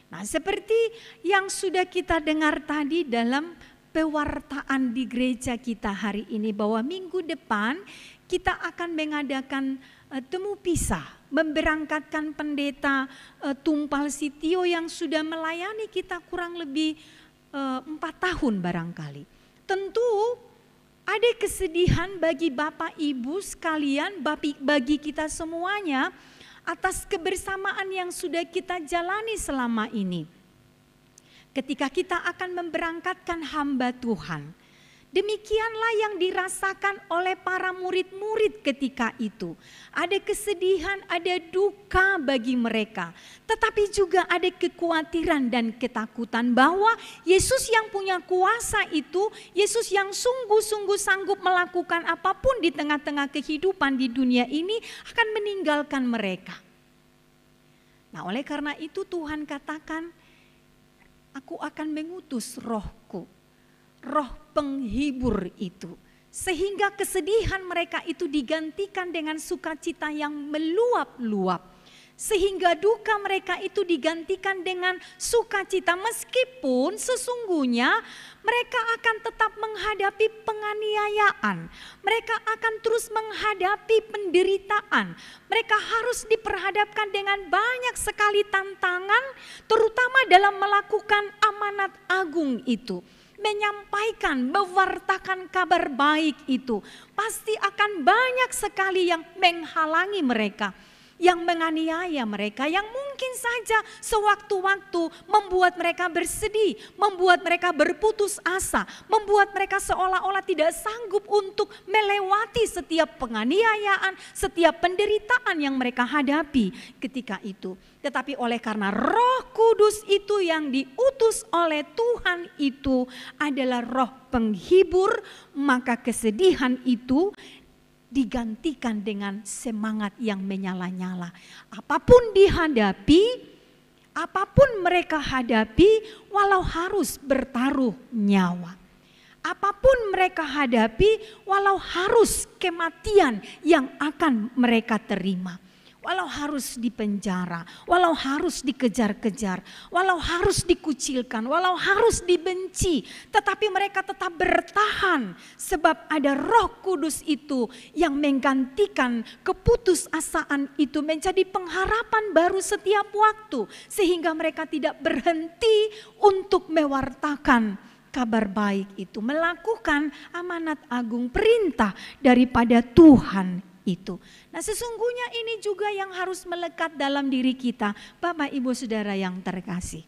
E: Nah, seperti yang sudah kita dengar tadi dalam pewartaan di gereja kita hari ini, bahwa minggu depan kita akan mengadakan temu pisah, memberangkatkan pendeta Tumpal Sitio yang sudah melayani kita kurang lebih 4 tahun barangkali. Tentu ada kesedihan bagi Bapak Ibu sekalian, bagi kita semuanya atas kebersamaan yang sudah kita jalani selama ini. Ketika kita akan memberangkatkan hamba Tuhan, demikianlah yang dirasakan oleh para murid-murid ketika itu. Ada kesedihan, ada duka bagi mereka. Tetapi juga ada kekhawatiran dan ketakutan bahwa Yesus yang punya kuasa itu, Yesus yang sungguh-sungguh sanggup melakukan apapun di tengah-tengah kehidupan di dunia ini akan meninggalkan mereka. Nah, oleh karena itu Tuhan katakan, aku akan mengutus Rohku. Roh penghibur itu, sehingga kesedihan mereka itu digantikan dengan sukacita yang meluap-luap, Sehingga duka mereka itu digantikan dengan sukacita, meskipun sesungguhnya mereka akan tetap menghadapi penganiayaan. Mereka akan terus menghadapi penderitaan. Mereka harus diperhadapkan dengan banyak sekali tantangan, terutama dalam melakukan amanat agung itu. Menyampaikan, mewartakan kabar baik itu. Pasti akan banyak sekali yang menghalangi mereka, yang menganiaya mereka, yang mungkin saja sewaktu-waktu membuat mereka bersedih, membuat mereka berputus asa, membuat mereka seolah-olah tidak sanggup untuk melewati setiap penganiayaan, setiap penderitaan yang mereka hadapi ketika itu. Tetapi oleh karena Roh Kudus itu yang diutus oleh Tuhan itu adalah roh penghibur, maka kesedihan itu digantikan dengan semangat yang menyala-nyala. Apapun dihadapi, apapun mereka hadapi, walau harus bertaruh nyawa. Apapun mereka hadapi, walau harus kematian yang akan mereka terima. Walau harus dipenjara, walau harus dikejar-kejar, walau harus dikucilkan, walau harus dibenci, tetapi mereka tetap bertahan sebab ada Roh Kudus itu yang menggantikan keputusasaan itu menjadi pengharapan baru setiap waktu, sehingga mereka tidak berhenti untuk mewartakan kabar baik itu, melakukan amanat agung perintah daripada Tuhan itu. Nah, sesungguhnya ini juga yang harus melekat dalam diri kita, Bapak Ibu Saudara yang terkasih.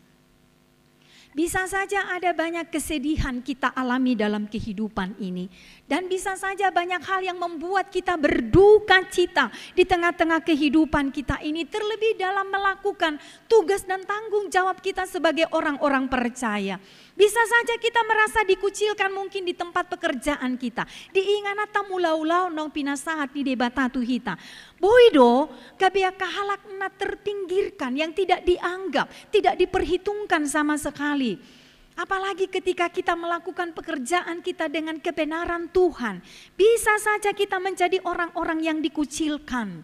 E: Bisa saja ada banyak kesedihan kita alami dalam kehidupan ini. Dan bisa saja banyak hal yang membuat kita berduka cita di tengah-tengah kehidupan kita ini. Terlebih dalam melakukan tugas dan tanggung jawab kita sebagai orang-orang percaya. Bisa saja kita merasa dikucilkan mungkin di tempat pekerjaan kita. Diingana tamulau-lau nong pinasahat di debatatu hita. Boido kabia kahalak na terpinggirkan yang tidak dianggap, tidak diperhitungkan sama sekali. Apalagi ketika kita melakukan pekerjaan kita dengan kebenaran Tuhan. Bisa saja kita menjadi orang-orang yang dikucilkan.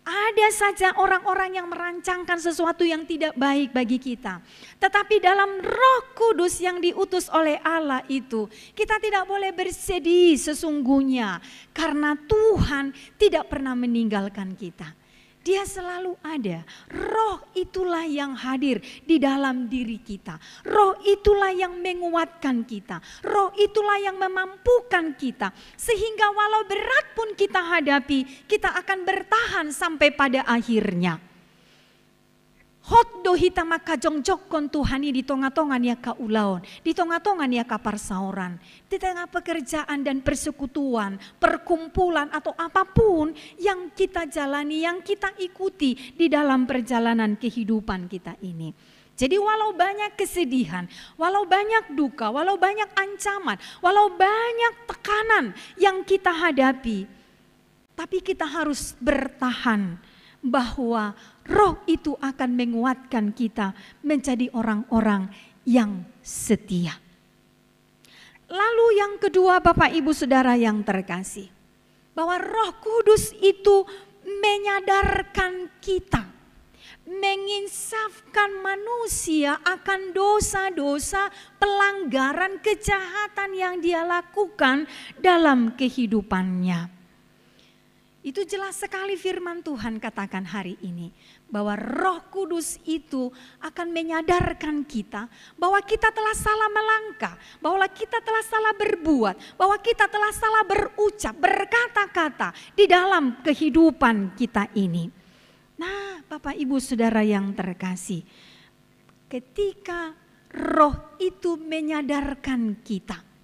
E: Ada saja orang-orang yang merancangkan sesuatu yang tidak baik bagi kita. Tetapi dalam Roh Kudus yang diutus oleh Allah itu, kita tidak boleh bersedih sesungguhnya. Karena Tuhan tidak pernah meninggalkan kita. Dia selalu ada. Roh itulah yang hadir di dalam diri kita. Roh itulah yang menguatkan kita. Roh itulah yang memampukan kita. Sehingga walau berat pun kita hadapi, kita akan bertahan sampai pada akhirnya. Hot dohita maka jongjokon Tuhani di tonga-tongan ya ka ulaon, di tonga-tongan ya ka parsauran, di tengah pekerjaan dan persekutuan, perkumpulan atau apapun yang kita jalani, yang kita ikuti di dalam perjalanan kehidupan kita ini. Jadi walau banyak kesedihan, walau banyak duka, walau banyak ancaman, walau banyak tekanan yang kita hadapi, tapi kita harus bertahan bahwa Roh itu akan menguatkan kita menjadi orang-orang yang setia. Lalu yang kedua, Bapak Ibu Saudara yang terkasih, bahwa Roh Kudus itu menyadarkan kita, menginsafkan manusia akan dosa-dosa, pelanggaran, kejahatan yang dia lakukan dalam kehidupannya. Itu jelas sekali firman Tuhan katakan hari ini. Bahwa Roh Kudus itu akan menyadarkan kita bahwa kita telah salah melangkah. Bahwa kita telah salah berbuat. Bahwa kita telah salah berucap, berkata-kata di dalam kehidupan kita ini. Nah, Bapak Ibu Saudara yang terkasih. Ketika Roh itu menyadarkan kita.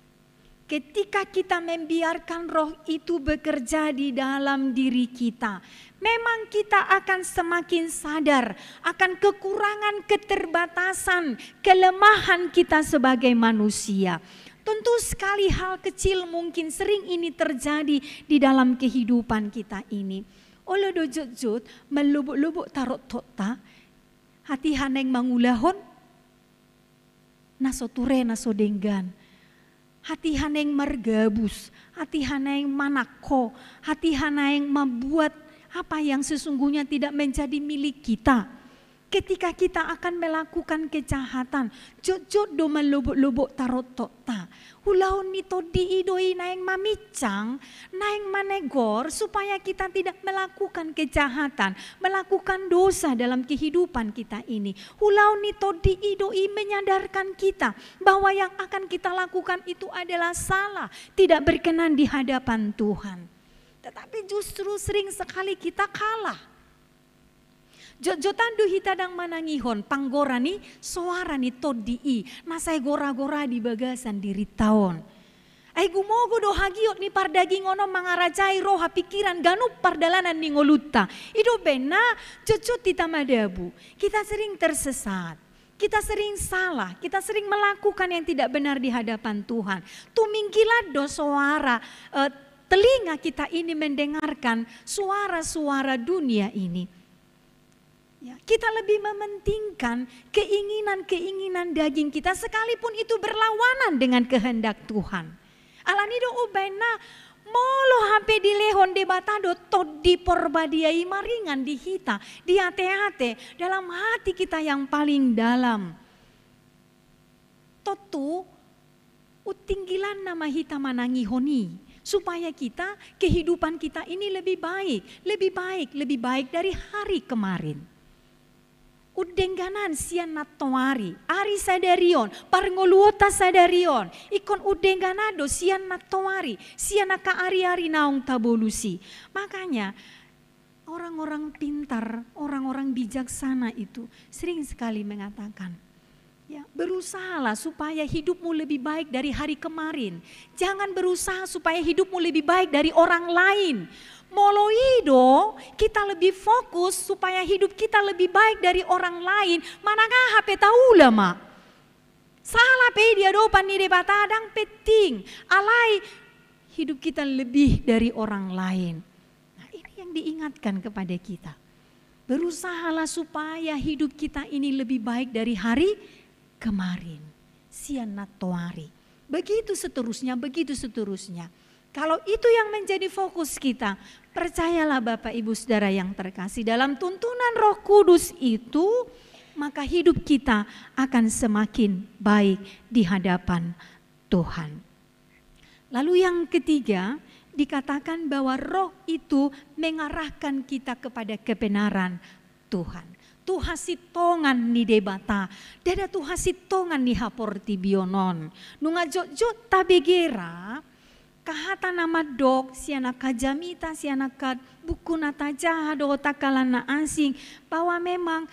E: Ketika kita membiarkan Roh itu bekerja di dalam diri kita, memang kita akan semakin sadar akan kekurangan, keterbatasan, kelemahan kita sebagai manusia. Tentu sekali hal kecil mungkin sering ini terjadi di dalam kehidupan kita ini. Olo dojot-jot melubuk-lubuk tarot tota, hati haneng mangulahon, naso ture naso denggan. Hati haneng mergabus, hati haneng manako, hati haneng membuat apa yang sesungguhnya tidak menjadi milik kita. Ketika kita akan melakukan kejahatan, jojot do melubuk-lubuk tarot ta. Hulaun nito diidoi naeng mamicang, naeng manegor supaya kita tidak melakukan kejahatan, melakukan dosa dalam kehidupan kita ini. Hulaun nito diidoi menyadarkan kita bahwa yang akan kita lakukan itu adalah salah, tidak berkenan di hadapan Tuhan. Tetapi justru sering sekali kita kalah. Jojotan duhi tadang manangihon panggorani soarani todii nasai gora-gora di bagasan diri taon. Ai gumogo do hagiot ni pardaging ono mangarajai roha pikiran ganup pardalanan ni ngoluta. Ido bena jojot tita madabu. Kita sering tersesat. Kita sering salah, kita sering melakukan yang tidak benar di hadapan Tuhan. Tumingkilah do suara telinga kita ini mendengarkan suara-suara dunia ini. Ya, kita lebih mementingkan keinginan-keinginan daging kita sekalipun itu berlawanan dengan kehendak Tuhan. Alanido ubena molo hape dilehon debatado tod di porbadiai maringan di hita, di hati-hati dalam hati kita yang paling dalam. Totu utinggilan nama hita manangihoni supaya kita kehidupan kita ini lebih baik dari hari kemarin. Udengganan sian natoari, ari sadarion, parngoluota sadarion, ikon udengganado sian natoari, sian naka ari-ari naung tabolusi. Makanya orang-orang pintar, orang-orang bijaksana itu sering sekali mengatakan, ya, berusahalah supaya hidupmu lebih baik dari hari kemarin. Jangan berusaha supaya hidupmu lebih baik dari orang lain. Moloido kita lebih fokus supaya hidup kita lebih baik dari orang lain. Manakah HP taula mak? Salah pe dia dopan ni debatadang penting. Alai hidup kita lebih dari orang lain. Nah, ini yang diingatkan kepada kita. Berusahalah supaya hidup kita ini lebih baik dari hari kemarin. Sian natoari. Begitu seterusnya. Kalau itu yang menjadi fokus kita, percayalah Bapak Ibu Saudara yang terkasih, dalam tuntunan Roh Kudus itu, maka hidup kita akan semakin baik di hadapan Tuhan. Lalu yang ketiga, dikatakan bahwa Roh itu mengarahkan kita kepada kebenaran Tuhan. Tuhasitongan ni debata, dada tuhasitongan ni haportibionon. Nunga jojot tabegera, kahata nama dok, siana kajamita, siana kad buku nataja do takalana asing, bahwa memang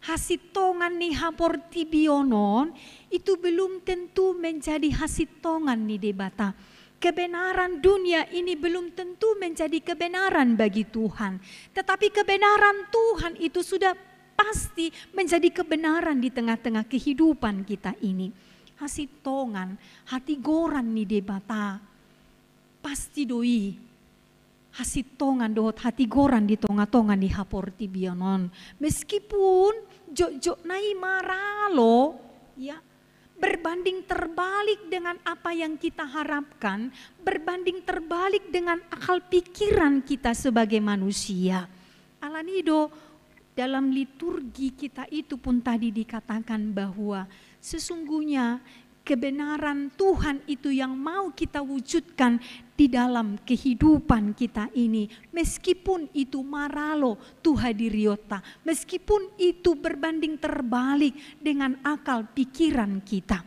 E: hasitongan ni haportibionon itu belum tentu menjadi hasitongan ni debata. Kebenaran dunia ini belum tentu menjadi kebenaran bagi Tuhan. Tetapi kebenaran Tuhan itu sudah pasti menjadi kebenaran di tengah-tengah kehidupan kita ini. Hasitongan, hati goran ni debata. Pasti doi. Hasitongan dohot hati goran di tonga-tonga ni haporti bionon. Meskipun jok-jok nai maralo, ya, berbanding terbalik dengan apa yang kita harapkan, berbanding terbalik dengan akal pikiran kita sebagai manusia. Alanido dalam liturgi kita itu pun tadi dikatakan bahwa sesungguhnya kebenaran Tuhan itu yang mau kita wujudkan di dalam kehidupan kita ini. Meskipun itu maralo tuhadiriota, meskipun itu berbanding terbalik dengan akal pikiran kita.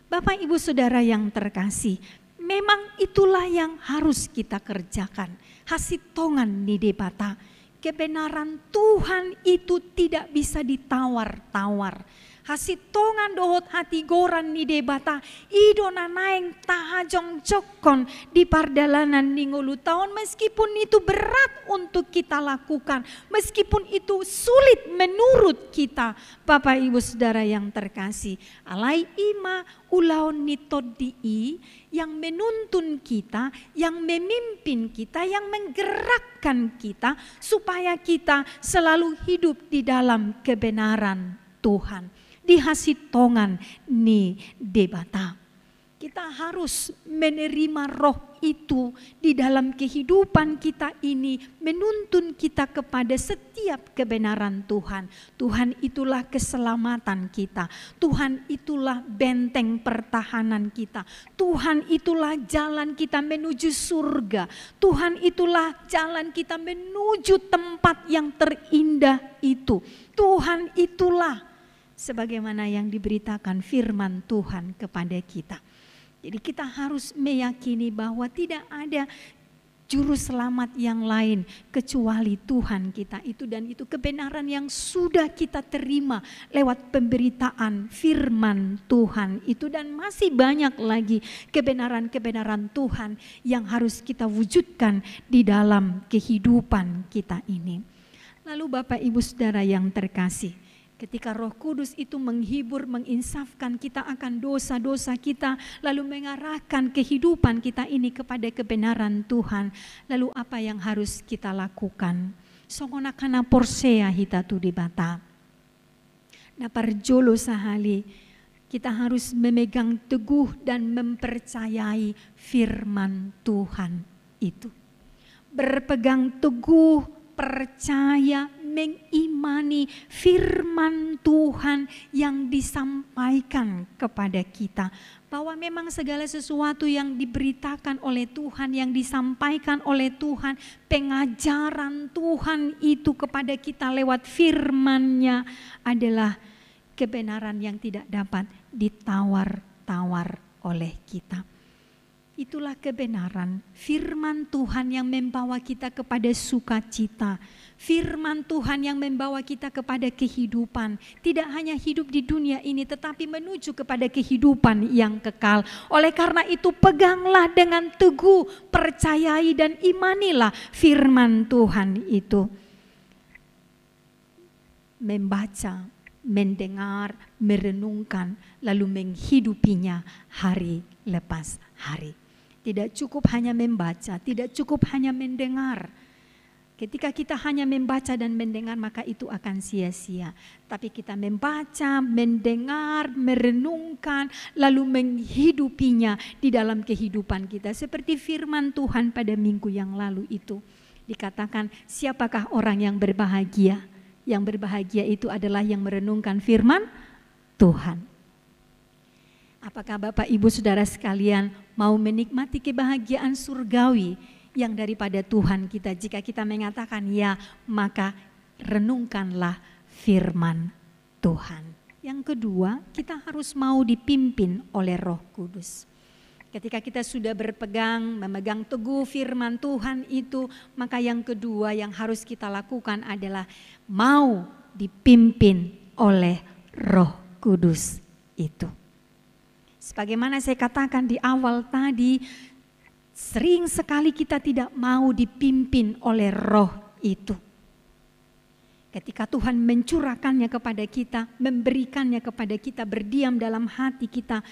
E: Bapak Ibu Saudara yang terkasih, memang itulah yang harus kita kerjakan. Hasitongan ni debata, kebenaran Tuhan itu tidak bisa ditawar-tawar. Hasitongan dohot hati goran ni debata, ido nanaeng tahajong cokon di pardalanan ningolu tahun, meskipun itu berat untuk kita lakukan, meskipun itu sulit menurut kita. Bapak Ibu Saudara yang terkasih, alai ima ulaon nitodii yang menuntun kita, yang memimpin kita, yang menggerakkan kita supaya kita selalu hidup di dalam kebenaran Tuhan. Di hasitongan ni debata. Kita harus menerima roh itu di dalam kehidupan kita ini, menuntun kita kepada setiap kebenaran Tuhan. Tuhan itulah keselamatan kita. Tuhan itulah benteng pertahanan kita. Tuhan itulah jalan kita menuju surga. Tuhan itulah jalan kita menuju tempat yang terindah itu. Tuhan itulah sebagaimana yang diberitakan firman Tuhan kepada kita. Jadi kita harus meyakini bahwa tidak ada juru selamat yang lain kecuali Tuhan kita itu, dan itu kebenaran yang sudah kita terima lewat pemberitaan firman Tuhan itu, dan masih banyak lagi kebenaran-kebenaran Tuhan yang harus kita wujudkan di dalam kehidupan kita ini. Lalu Bapak Ibu Saudara yang terkasih, ketika Roh Kudus itu menghibur, menginsafkan kita akan dosa-dosa kita, lalu mengarahkan kehidupan kita ini kepada kebenaran Tuhan, lalu apa yang harus kita lakukan? Songonakana porsea hita tu dibata. Naparjolo sahali, kita harus memegang teguh dan mempercayai firman Tuhan itu. Berpegang teguh, percaya, mengimani firman Tuhan yang disampaikan kepada kita. Bahwa memang segala sesuatu yang diberitakan oleh Tuhan, yang disampaikan oleh Tuhan, pengajaran Tuhan itu kepada kita lewat firman-Nya adalah kebenaran yang tidak dapat ditawar-tawar oleh kita. Itulah kebenaran firman Tuhan yang membawa kita kepada sukacita. Firman Tuhan yang membawa kita kepada kehidupan. Tidak hanya hidup di dunia ini, tetapi menuju kepada kehidupan yang kekal. Oleh karena itu peganglah dengan teguh, percayai dan imanilah firman Tuhan itu. Membaca, mendengar, merenungkan, lalu menghidupinya hari lepas hari. Tidak cukup hanya membaca, tidak cukup hanya mendengar. Ketika kita hanya membaca dan mendengar, maka itu akan sia-sia. Tapi kita membaca, mendengar, merenungkan, lalu menghidupinya di dalam kehidupan kita. Seperti firman Tuhan pada minggu yang lalu itu. Dikatakan, siapakah orang yang berbahagia? Yang berbahagia itu adalah yang merenungkan firman Tuhan. Apakah Bapak Ibu Saudara sekalian mau menikmati kebahagiaan surgawi yang daripada Tuhan kita? Jika kita mengatakan ya, maka renungkanlah firman Tuhan. Yang kedua, kita harus mau dipimpin oleh Roh Kudus. Ketika kita sudah memegang teguh firman Tuhan itu, maka yang kedua yang harus kita lakukan adalah mau dipimpin oleh Roh Kudus itu. Sebagaimana saya katakan di awal tadi, sering sekali kita tidak mau dipimpin oleh roh itu. Ketika Tuhan mencurahkannya kepada kita, memberikannya kepada kita, berdiam dalam hati kita,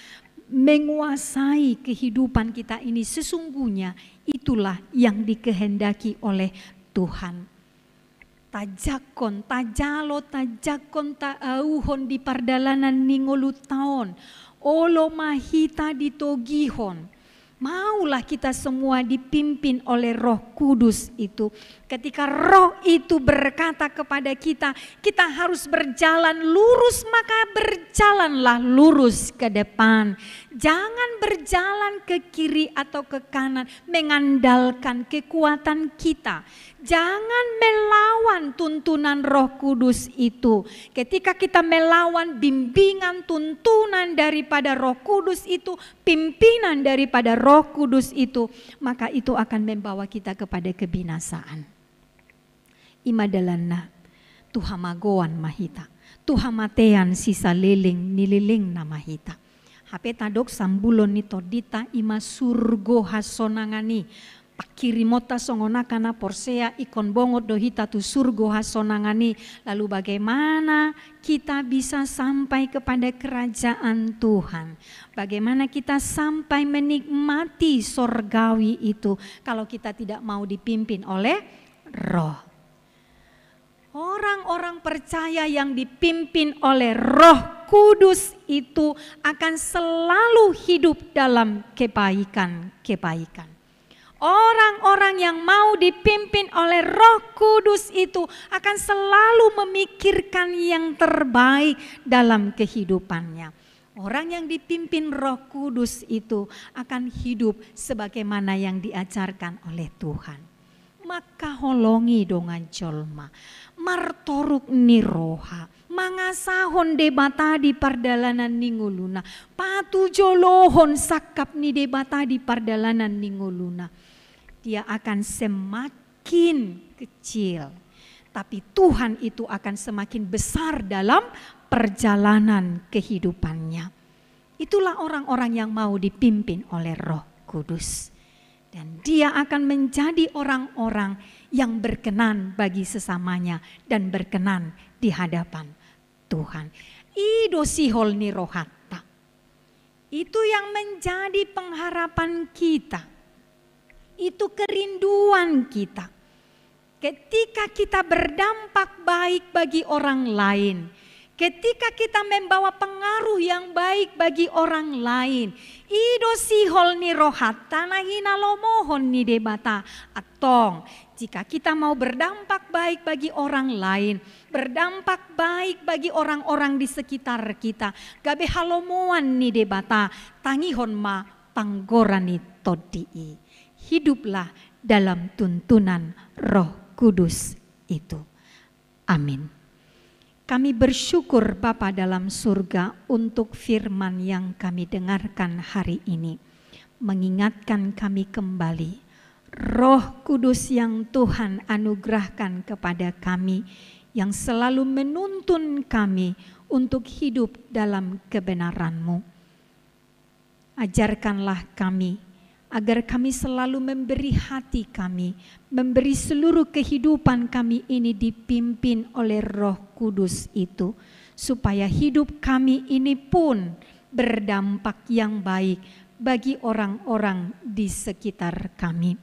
E: menguasai kehidupan kita ini, sesungguhnya itulah yang dikehendaki oleh Tuhan. Tajakon, tajalo, tajakon, taauhon di pardalanan ningolu taon. Olo mahita ditogihon. Maulah kita semua dipimpin oleh Roh Kudus itu. Ketika roh itu berkata kepada kita, kita harus berjalan lurus, maka berjalanlah lurus ke depan. Jangan berjalan ke kiri atau ke kanan mengandalkan kekuatan kita. Jangan melawan tuntunan Roh Kudus itu. Ketika kita melawan bimbingan, tuntunan daripada Roh Kudus itu, pimpinan daripada Roh Kudus itu, maka itu akan membawa kita kepada kebinasaan. Imadalana tuhamagoan mahita, tuhamatean sisa liling nililing na mahita. Hapeta dok sambulon ni todita ima surgo hasonangani. Pakirimota songonakana porsea ikon bongot dohita tu surgo hasonangani. Lalu bagaimana kita bisa sampai kepada kerajaan Tuhan? Bagaimana kita sampai menikmati sorgawi itu kalau kita tidak mau dipimpin oleh roh? Orang-orang percaya yang dipimpin oleh Roh Kudus itu akan selalu hidup dalam kebaikan-kebaikan. Orang-orang yang mau dipimpin oleh Roh Kudus itu akan selalu memikirkan yang terbaik dalam kehidupannya. Orang yang dipimpin Roh Kudus itu akan hidup sebagaimana yang diajarkan oleh Tuhan. Maka holongi dongan jolma, martoruk niroha, mangasahon debata di pardalanan ninguluna, patu jolohon sakap ni debata di pardalanan ninguluna. Dia akan semakin kecil, tapi Tuhan itu akan semakin besar dalam perjalanan kehidupannya. Itulah orang-orang yang mau dipimpin oleh Roh Kudus. Dan dia akan menjadi orang-orang yang berkenan bagi sesamanya dan berkenan di hadapan Tuhan. Ido sihol ni rohata. Itu yang menjadi pengharapan kita. Itu kerinduan kita. Ketika kita berdampak baik bagi orang lain, ketika kita membawa pengaruh yang baik bagi orang lain, ido sihol ni rohat tanah hina lomohon ni debata atong. Jika kita mau berdampak baik bagi orang lain, berdampak baik bagi orang-orang di sekitar kita, gabe halomoan ni debata tangihon ma panggorani todii. Hiduplah dalam tuntunan Roh Kudus itu. Amin. Kami bersyukur Bapa dalam surga untuk firman yang kami dengarkan hari ini. Mengingatkan kami kembali Roh Kudus yang Tuhan anugerahkan kepada kami, yang selalu menuntun kami untuk hidup dalam kebenaran-Mu. Ajarkanlah kami agar kami selalu memberi hati kami, memberi seluruh kehidupan kami ini dipimpin oleh Roh Kudus itu, supaya hidup kami ini pun berdampak yang baik bagi orang-orang di sekitar kami.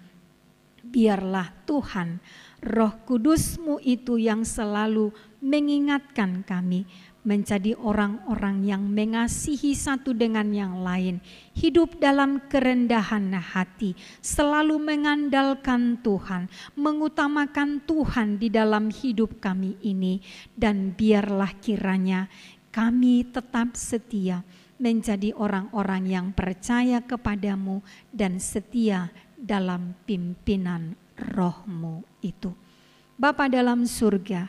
E: Biarlah Tuhan, Roh Kudus-Mu itu yang selalu mengingatkan kami, menjadi orang-orang yang mengasihi satu dengan yang lain, hidup dalam kerendahan hati, selalu mengandalkan Tuhan, mengutamakan Tuhan di dalam hidup kami ini, dan biarlah kiranya kami tetap setia menjadi orang-orang yang percaya kepadamu dan setia dalam pimpinan Roh-Mu itu. Bapa dalam surga,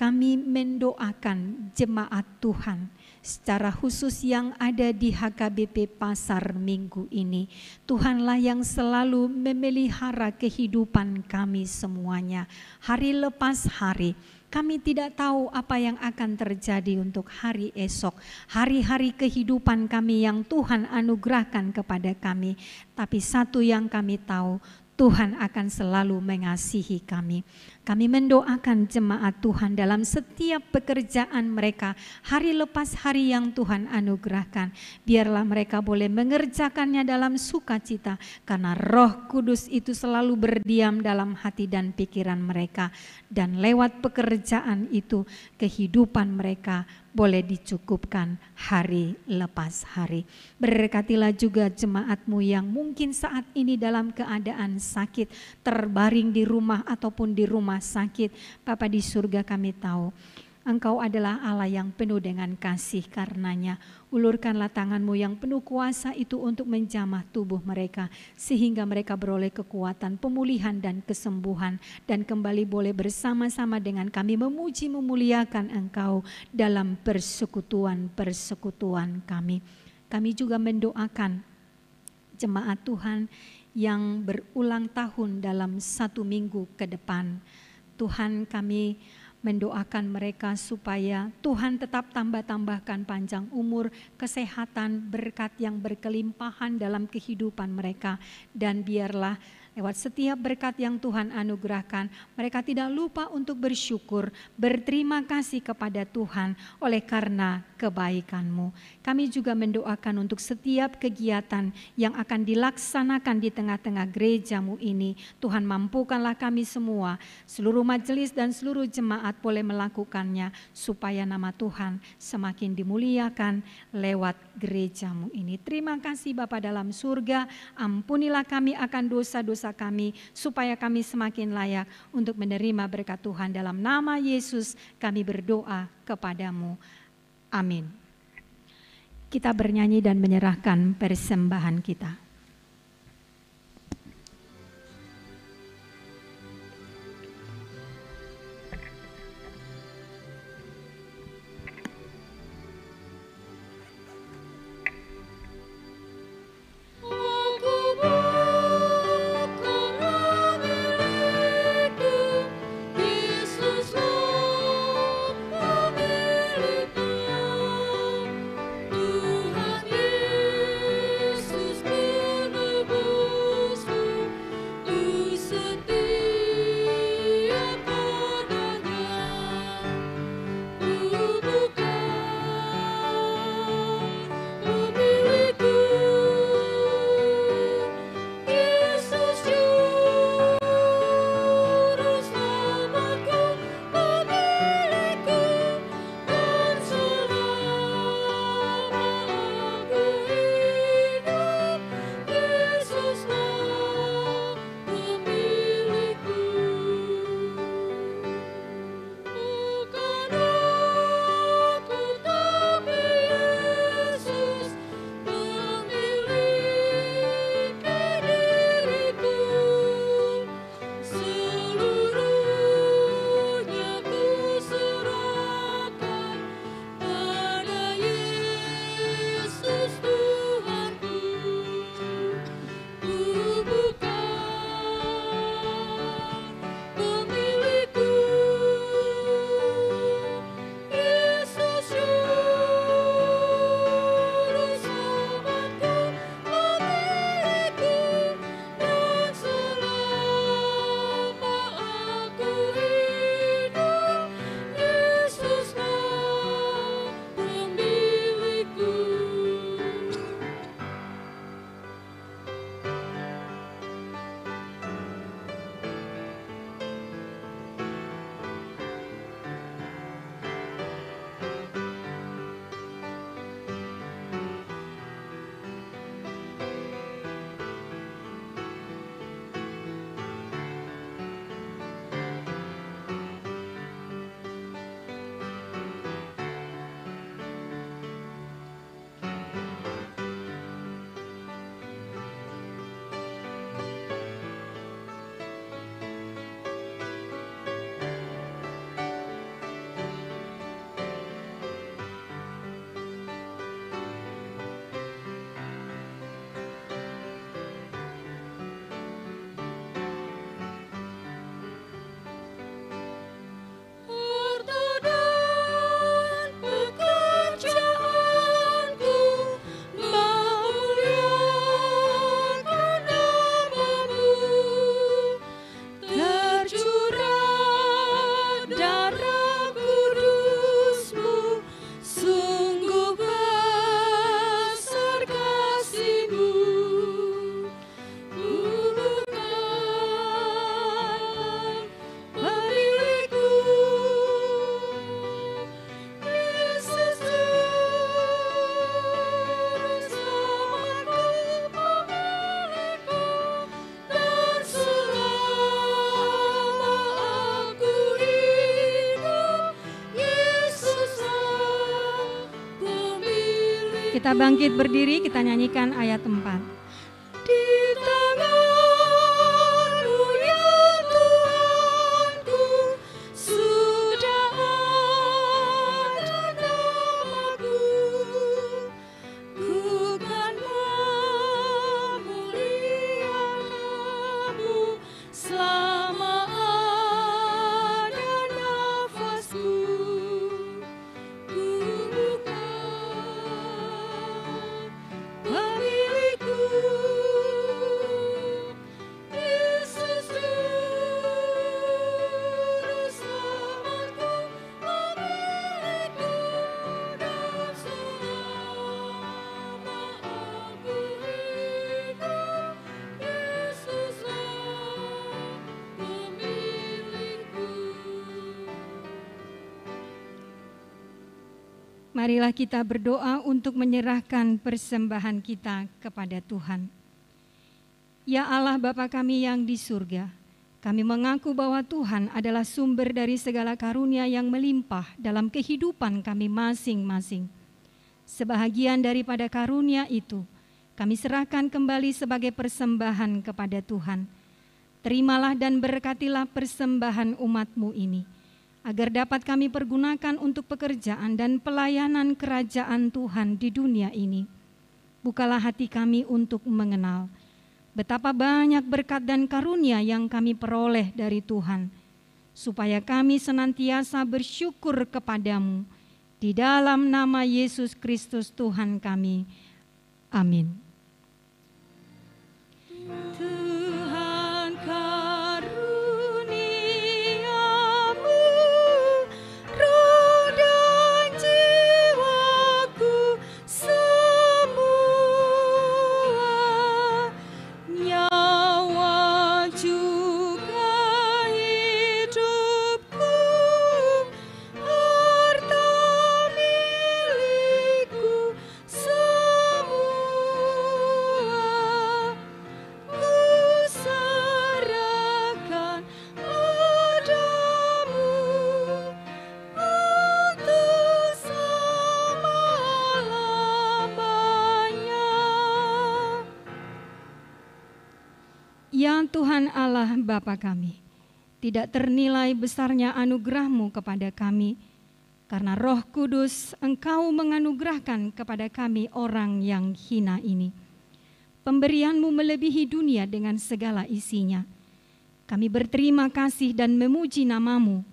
E: kami mendoakan jemaat Tuhan secara khusus yang ada di HKBP Pasar Minggu ini. Tuhanlah yang selalu memelihara kehidupan kami semuanya. Hari lepas hari, kami tidak tahu apa yang akan terjadi untuk hari esok. Hari-hari kehidupan kami yang Tuhan anugerahkan kepada kami. Tapi satu yang kami tahu, Tuhan akan selalu mengasihi kami. Kami mendoakan jemaat Tuhan dalam setiap pekerjaan mereka, hari lepas hari yang Tuhan anugerahkan. Biarlah mereka boleh mengerjakannya dalam sukacita, karena Roh Kudus itu selalu berdiam dalam hati dan pikiran mereka. Dan lewat pekerjaan itu, kehidupan mereka boleh dicukupkan hari lepas hari. Berkatilah juga jemaat-Mu yang mungkin saat ini dalam keadaan sakit, terbaring di rumah ataupun di rumah sakit. Bapa di surga, kami tahu Engkau adalah Allah yang penuh dengan kasih. Karenanya ulurkanlah tangan-Mu yang penuh kuasa itu untuk menjamah tubuh mereka, sehingga mereka beroleh kekuatan, pemulihan dan kesembuhan, dan kembali boleh bersama-sama dengan kami memuji memuliakan Engkau dalam persekutuan-persekutuan kami. Kami juga mendoakan jemaat Tuhan yang berulang tahun dalam 1 minggu ke depan. Tuhan, kami mendoakan mereka supaya Tuhan tetap tambahkan panjang umur, kesehatan, berkat yang berkelimpahan dalam kehidupan mereka. Dan biarlah lewat setiap berkat yang Tuhan anugerahkan, mereka tidak lupa untuk bersyukur, berterima kasih kepada Tuhan oleh karena kebaikan-Mu. Kami juga mendoakan untuk setiap kegiatan yang akan dilaksanakan di tengah-tengah gereja-Mu ini. Tuhan, mampukanlah kami semua, seluruh majelis dan seluruh jemaat boleh melakukannya, supaya nama Tuhan semakin dimuliakan lewat gereja-Mu ini. Terima kasih Bapa dalam surga, ampunilah kami akan dosa-dosa kami, supaya kami semakin layak untuk menerima berkat Tuhan. Dalam nama Yesus kami berdoa kepadamu. Amin. Kita bernyanyi dan menyerahkan persembahan kita. Kita bangkit berdiri, kita nyanyikan ayat 4. Di tangan-Mu ya Tuhanku, sudah ada namaku, ku kan memuliakan-Mu selama ada nafasku. Ku bukan pemilikku, Marilah kita berdoa untuk menyerahkan persembahan kita kepada Tuhan. Ya Allah Bapa kami yang di surga, kami mengaku bahwa Tuhan adalah sumber dari segala karunia yang melimpah dalam kehidupan kami masing-masing. Sebahagian daripada karunia itu, kami serahkan kembali sebagai persembahan kepada Tuhan. Terimalah dan berkatilah persembahan umat-Mu ini, agar dapat kami pergunakan untuk pekerjaan dan pelayanan kerajaan Tuhan di dunia ini. Bukalah hati kami untuk mengenal betapa banyak berkat dan karunia yang kami peroleh dari Tuhan, supaya kami senantiasa bersyukur kepadamu. Di dalam nama Yesus Kristus Tuhan kami. Amin. Tuhan karuniamu, roh dan jiwaku semua, nyawa juga hidupku, harta milikku semua, ku serahkan padamu untuk selama-lamanya. Ya Tuhan Allah Bapa kami, tidak ternilai besarnya anugerah-Mu kepada kami, karena Roh Kudus Engkau menganugerahkan kepada kami orang yang hina ini. Pemberian-Mu melebihi dunia dengan segala isinya. Kami berterima kasih dan memuji nama-Mu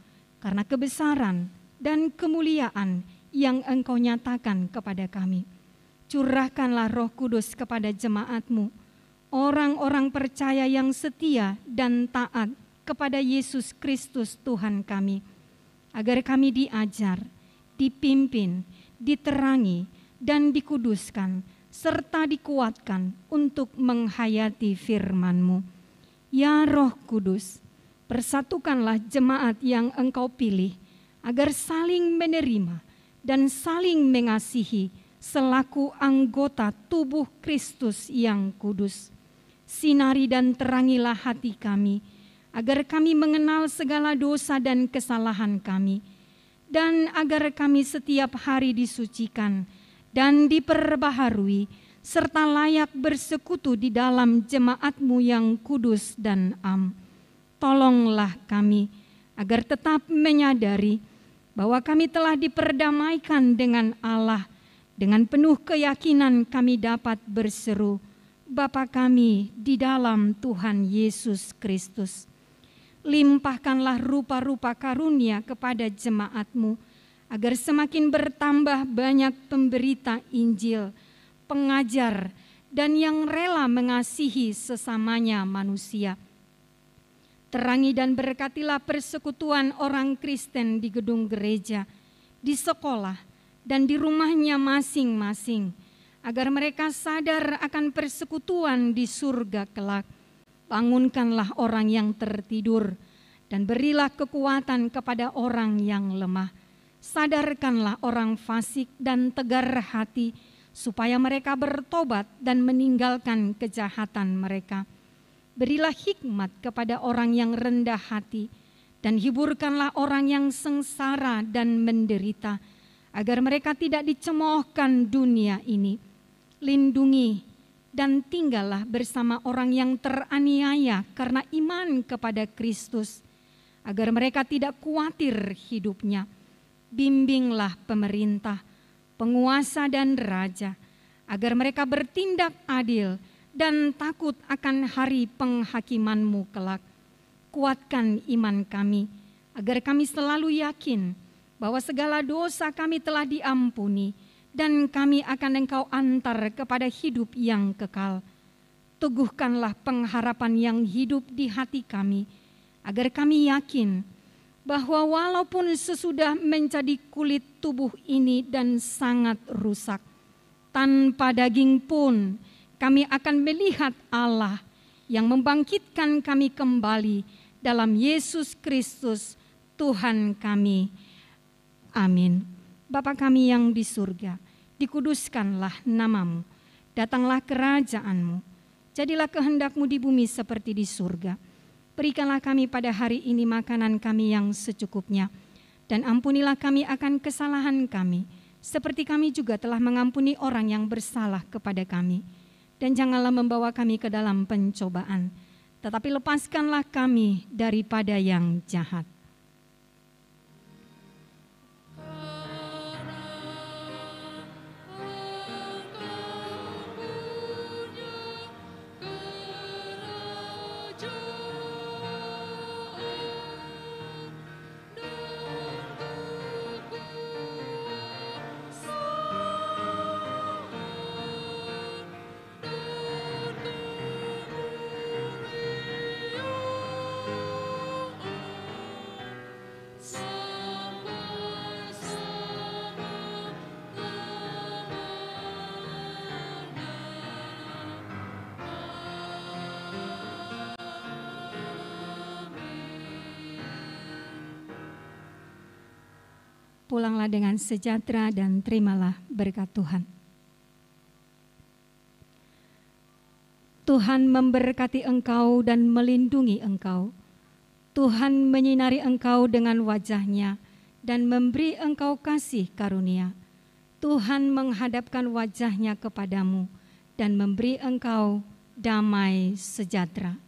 E: karena kebesaran dan kemuliaan yang Engkau nyatakan kepada kami. Curahkanlah Roh Kudus kepada jemaat-Mu, orang-orang percaya yang setia dan taat kepada Yesus Kristus Tuhan kami, agar kami diajar, dipimpin, diterangi, dan dikuduskan, serta dikuatkan untuk menghayati firman-Mu. Ya Roh Kudus, persatukanlah jemaat yang Engkau pilih, agar saling menerima dan saling mengasihi selaku anggota tubuh Kristus yang kudus. Sinari dan terangilah hati kami, agar kami mengenal segala dosa dan kesalahan kami, dan agar kami setiap hari disucikan dan diperbaharui, serta layak bersekutu di dalam jemaat-Mu yang kudus dan am. Tolonglah kami, agar tetap menyadari bahwa kami telah diperdamaikan dengan Allah. Dengan penuh keyakinan kami dapat berseru, Bapa kami di dalam Tuhan Yesus Kristus. Limpahkanlah rupa-rupa karunia kepada jemaat-Mu, agar semakin bertambah banyak pemberita Injil, pengajar, dan yang rela mengasihi sesamanya manusia. Terangi dan berkatilah persekutuan orang Kristen di gedung gereja, di sekolah, dan di rumahnya masing-masing, agar mereka sadar akan persekutuan di surga kelak. Bangunkanlah orang yang tertidur, dan berilah kekuatan kepada orang yang lemah. Sadarkanlah orang fasik dan tegar hati, supaya mereka bertobat dan meninggalkan kejahatan mereka. Berilah hikmat kepada orang yang rendah hati, dan hiburkanlah orang yang sengsara dan menderita, agar mereka tidak dicemoohkan dunia ini. Lindungi dan tinggallah bersama orang yang teraniaya karena iman kepada Kristus, agar mereka tidak khawatir hidupnya. Bimbinglah pemerintah, penguasa dan raja, agar mereka bertindak adil dan takut akan hari penghakiman-Mu kelak. Kuatkan iman kami, agar kami selalu yakin bahwa segala dosa kami telah diampuni, dan kami akan Engkau antar kepada hidup yang kekal. Teguhkanlah pengharapan yang hidup di hati kami, agar kami yakin bahwa walaupun sesudah menjadi kulit tubuh ini dan sangat rusak, tanpa daging pun kami akan melihat Allah yang membangkitkan kami kembali dalam Yesus Kristus Tuhan kami. Amin. Bapa kami yang di surga, dikuduskanlah namamu, datanglah kerajaan-Mu, jadilah kehendak-Mu di bumi seperti di surga. Berikanlah kami pada hari ini makanan kami yang secukupnya, dan ampunilah kami akan kesalahan kami, seperti kami juga telah mengampuni orang yang bersalah kepada kami. Dan janganlah membawa kami ke dalam pencobaan, tetapi lepaskanlah kami daripada yang jahat. Pulanglah dengan sejahtera dan terimalah berkat Tuhan. Tuhan memberkati engkau dan melindungi engkau. Tuhan menyinari engkau dengan wajah-Nya dan memberi engkau kasih karunia. Tuhan menghadapkan wajah-Nya kepadamu dan memberi engkau damai sejahtera.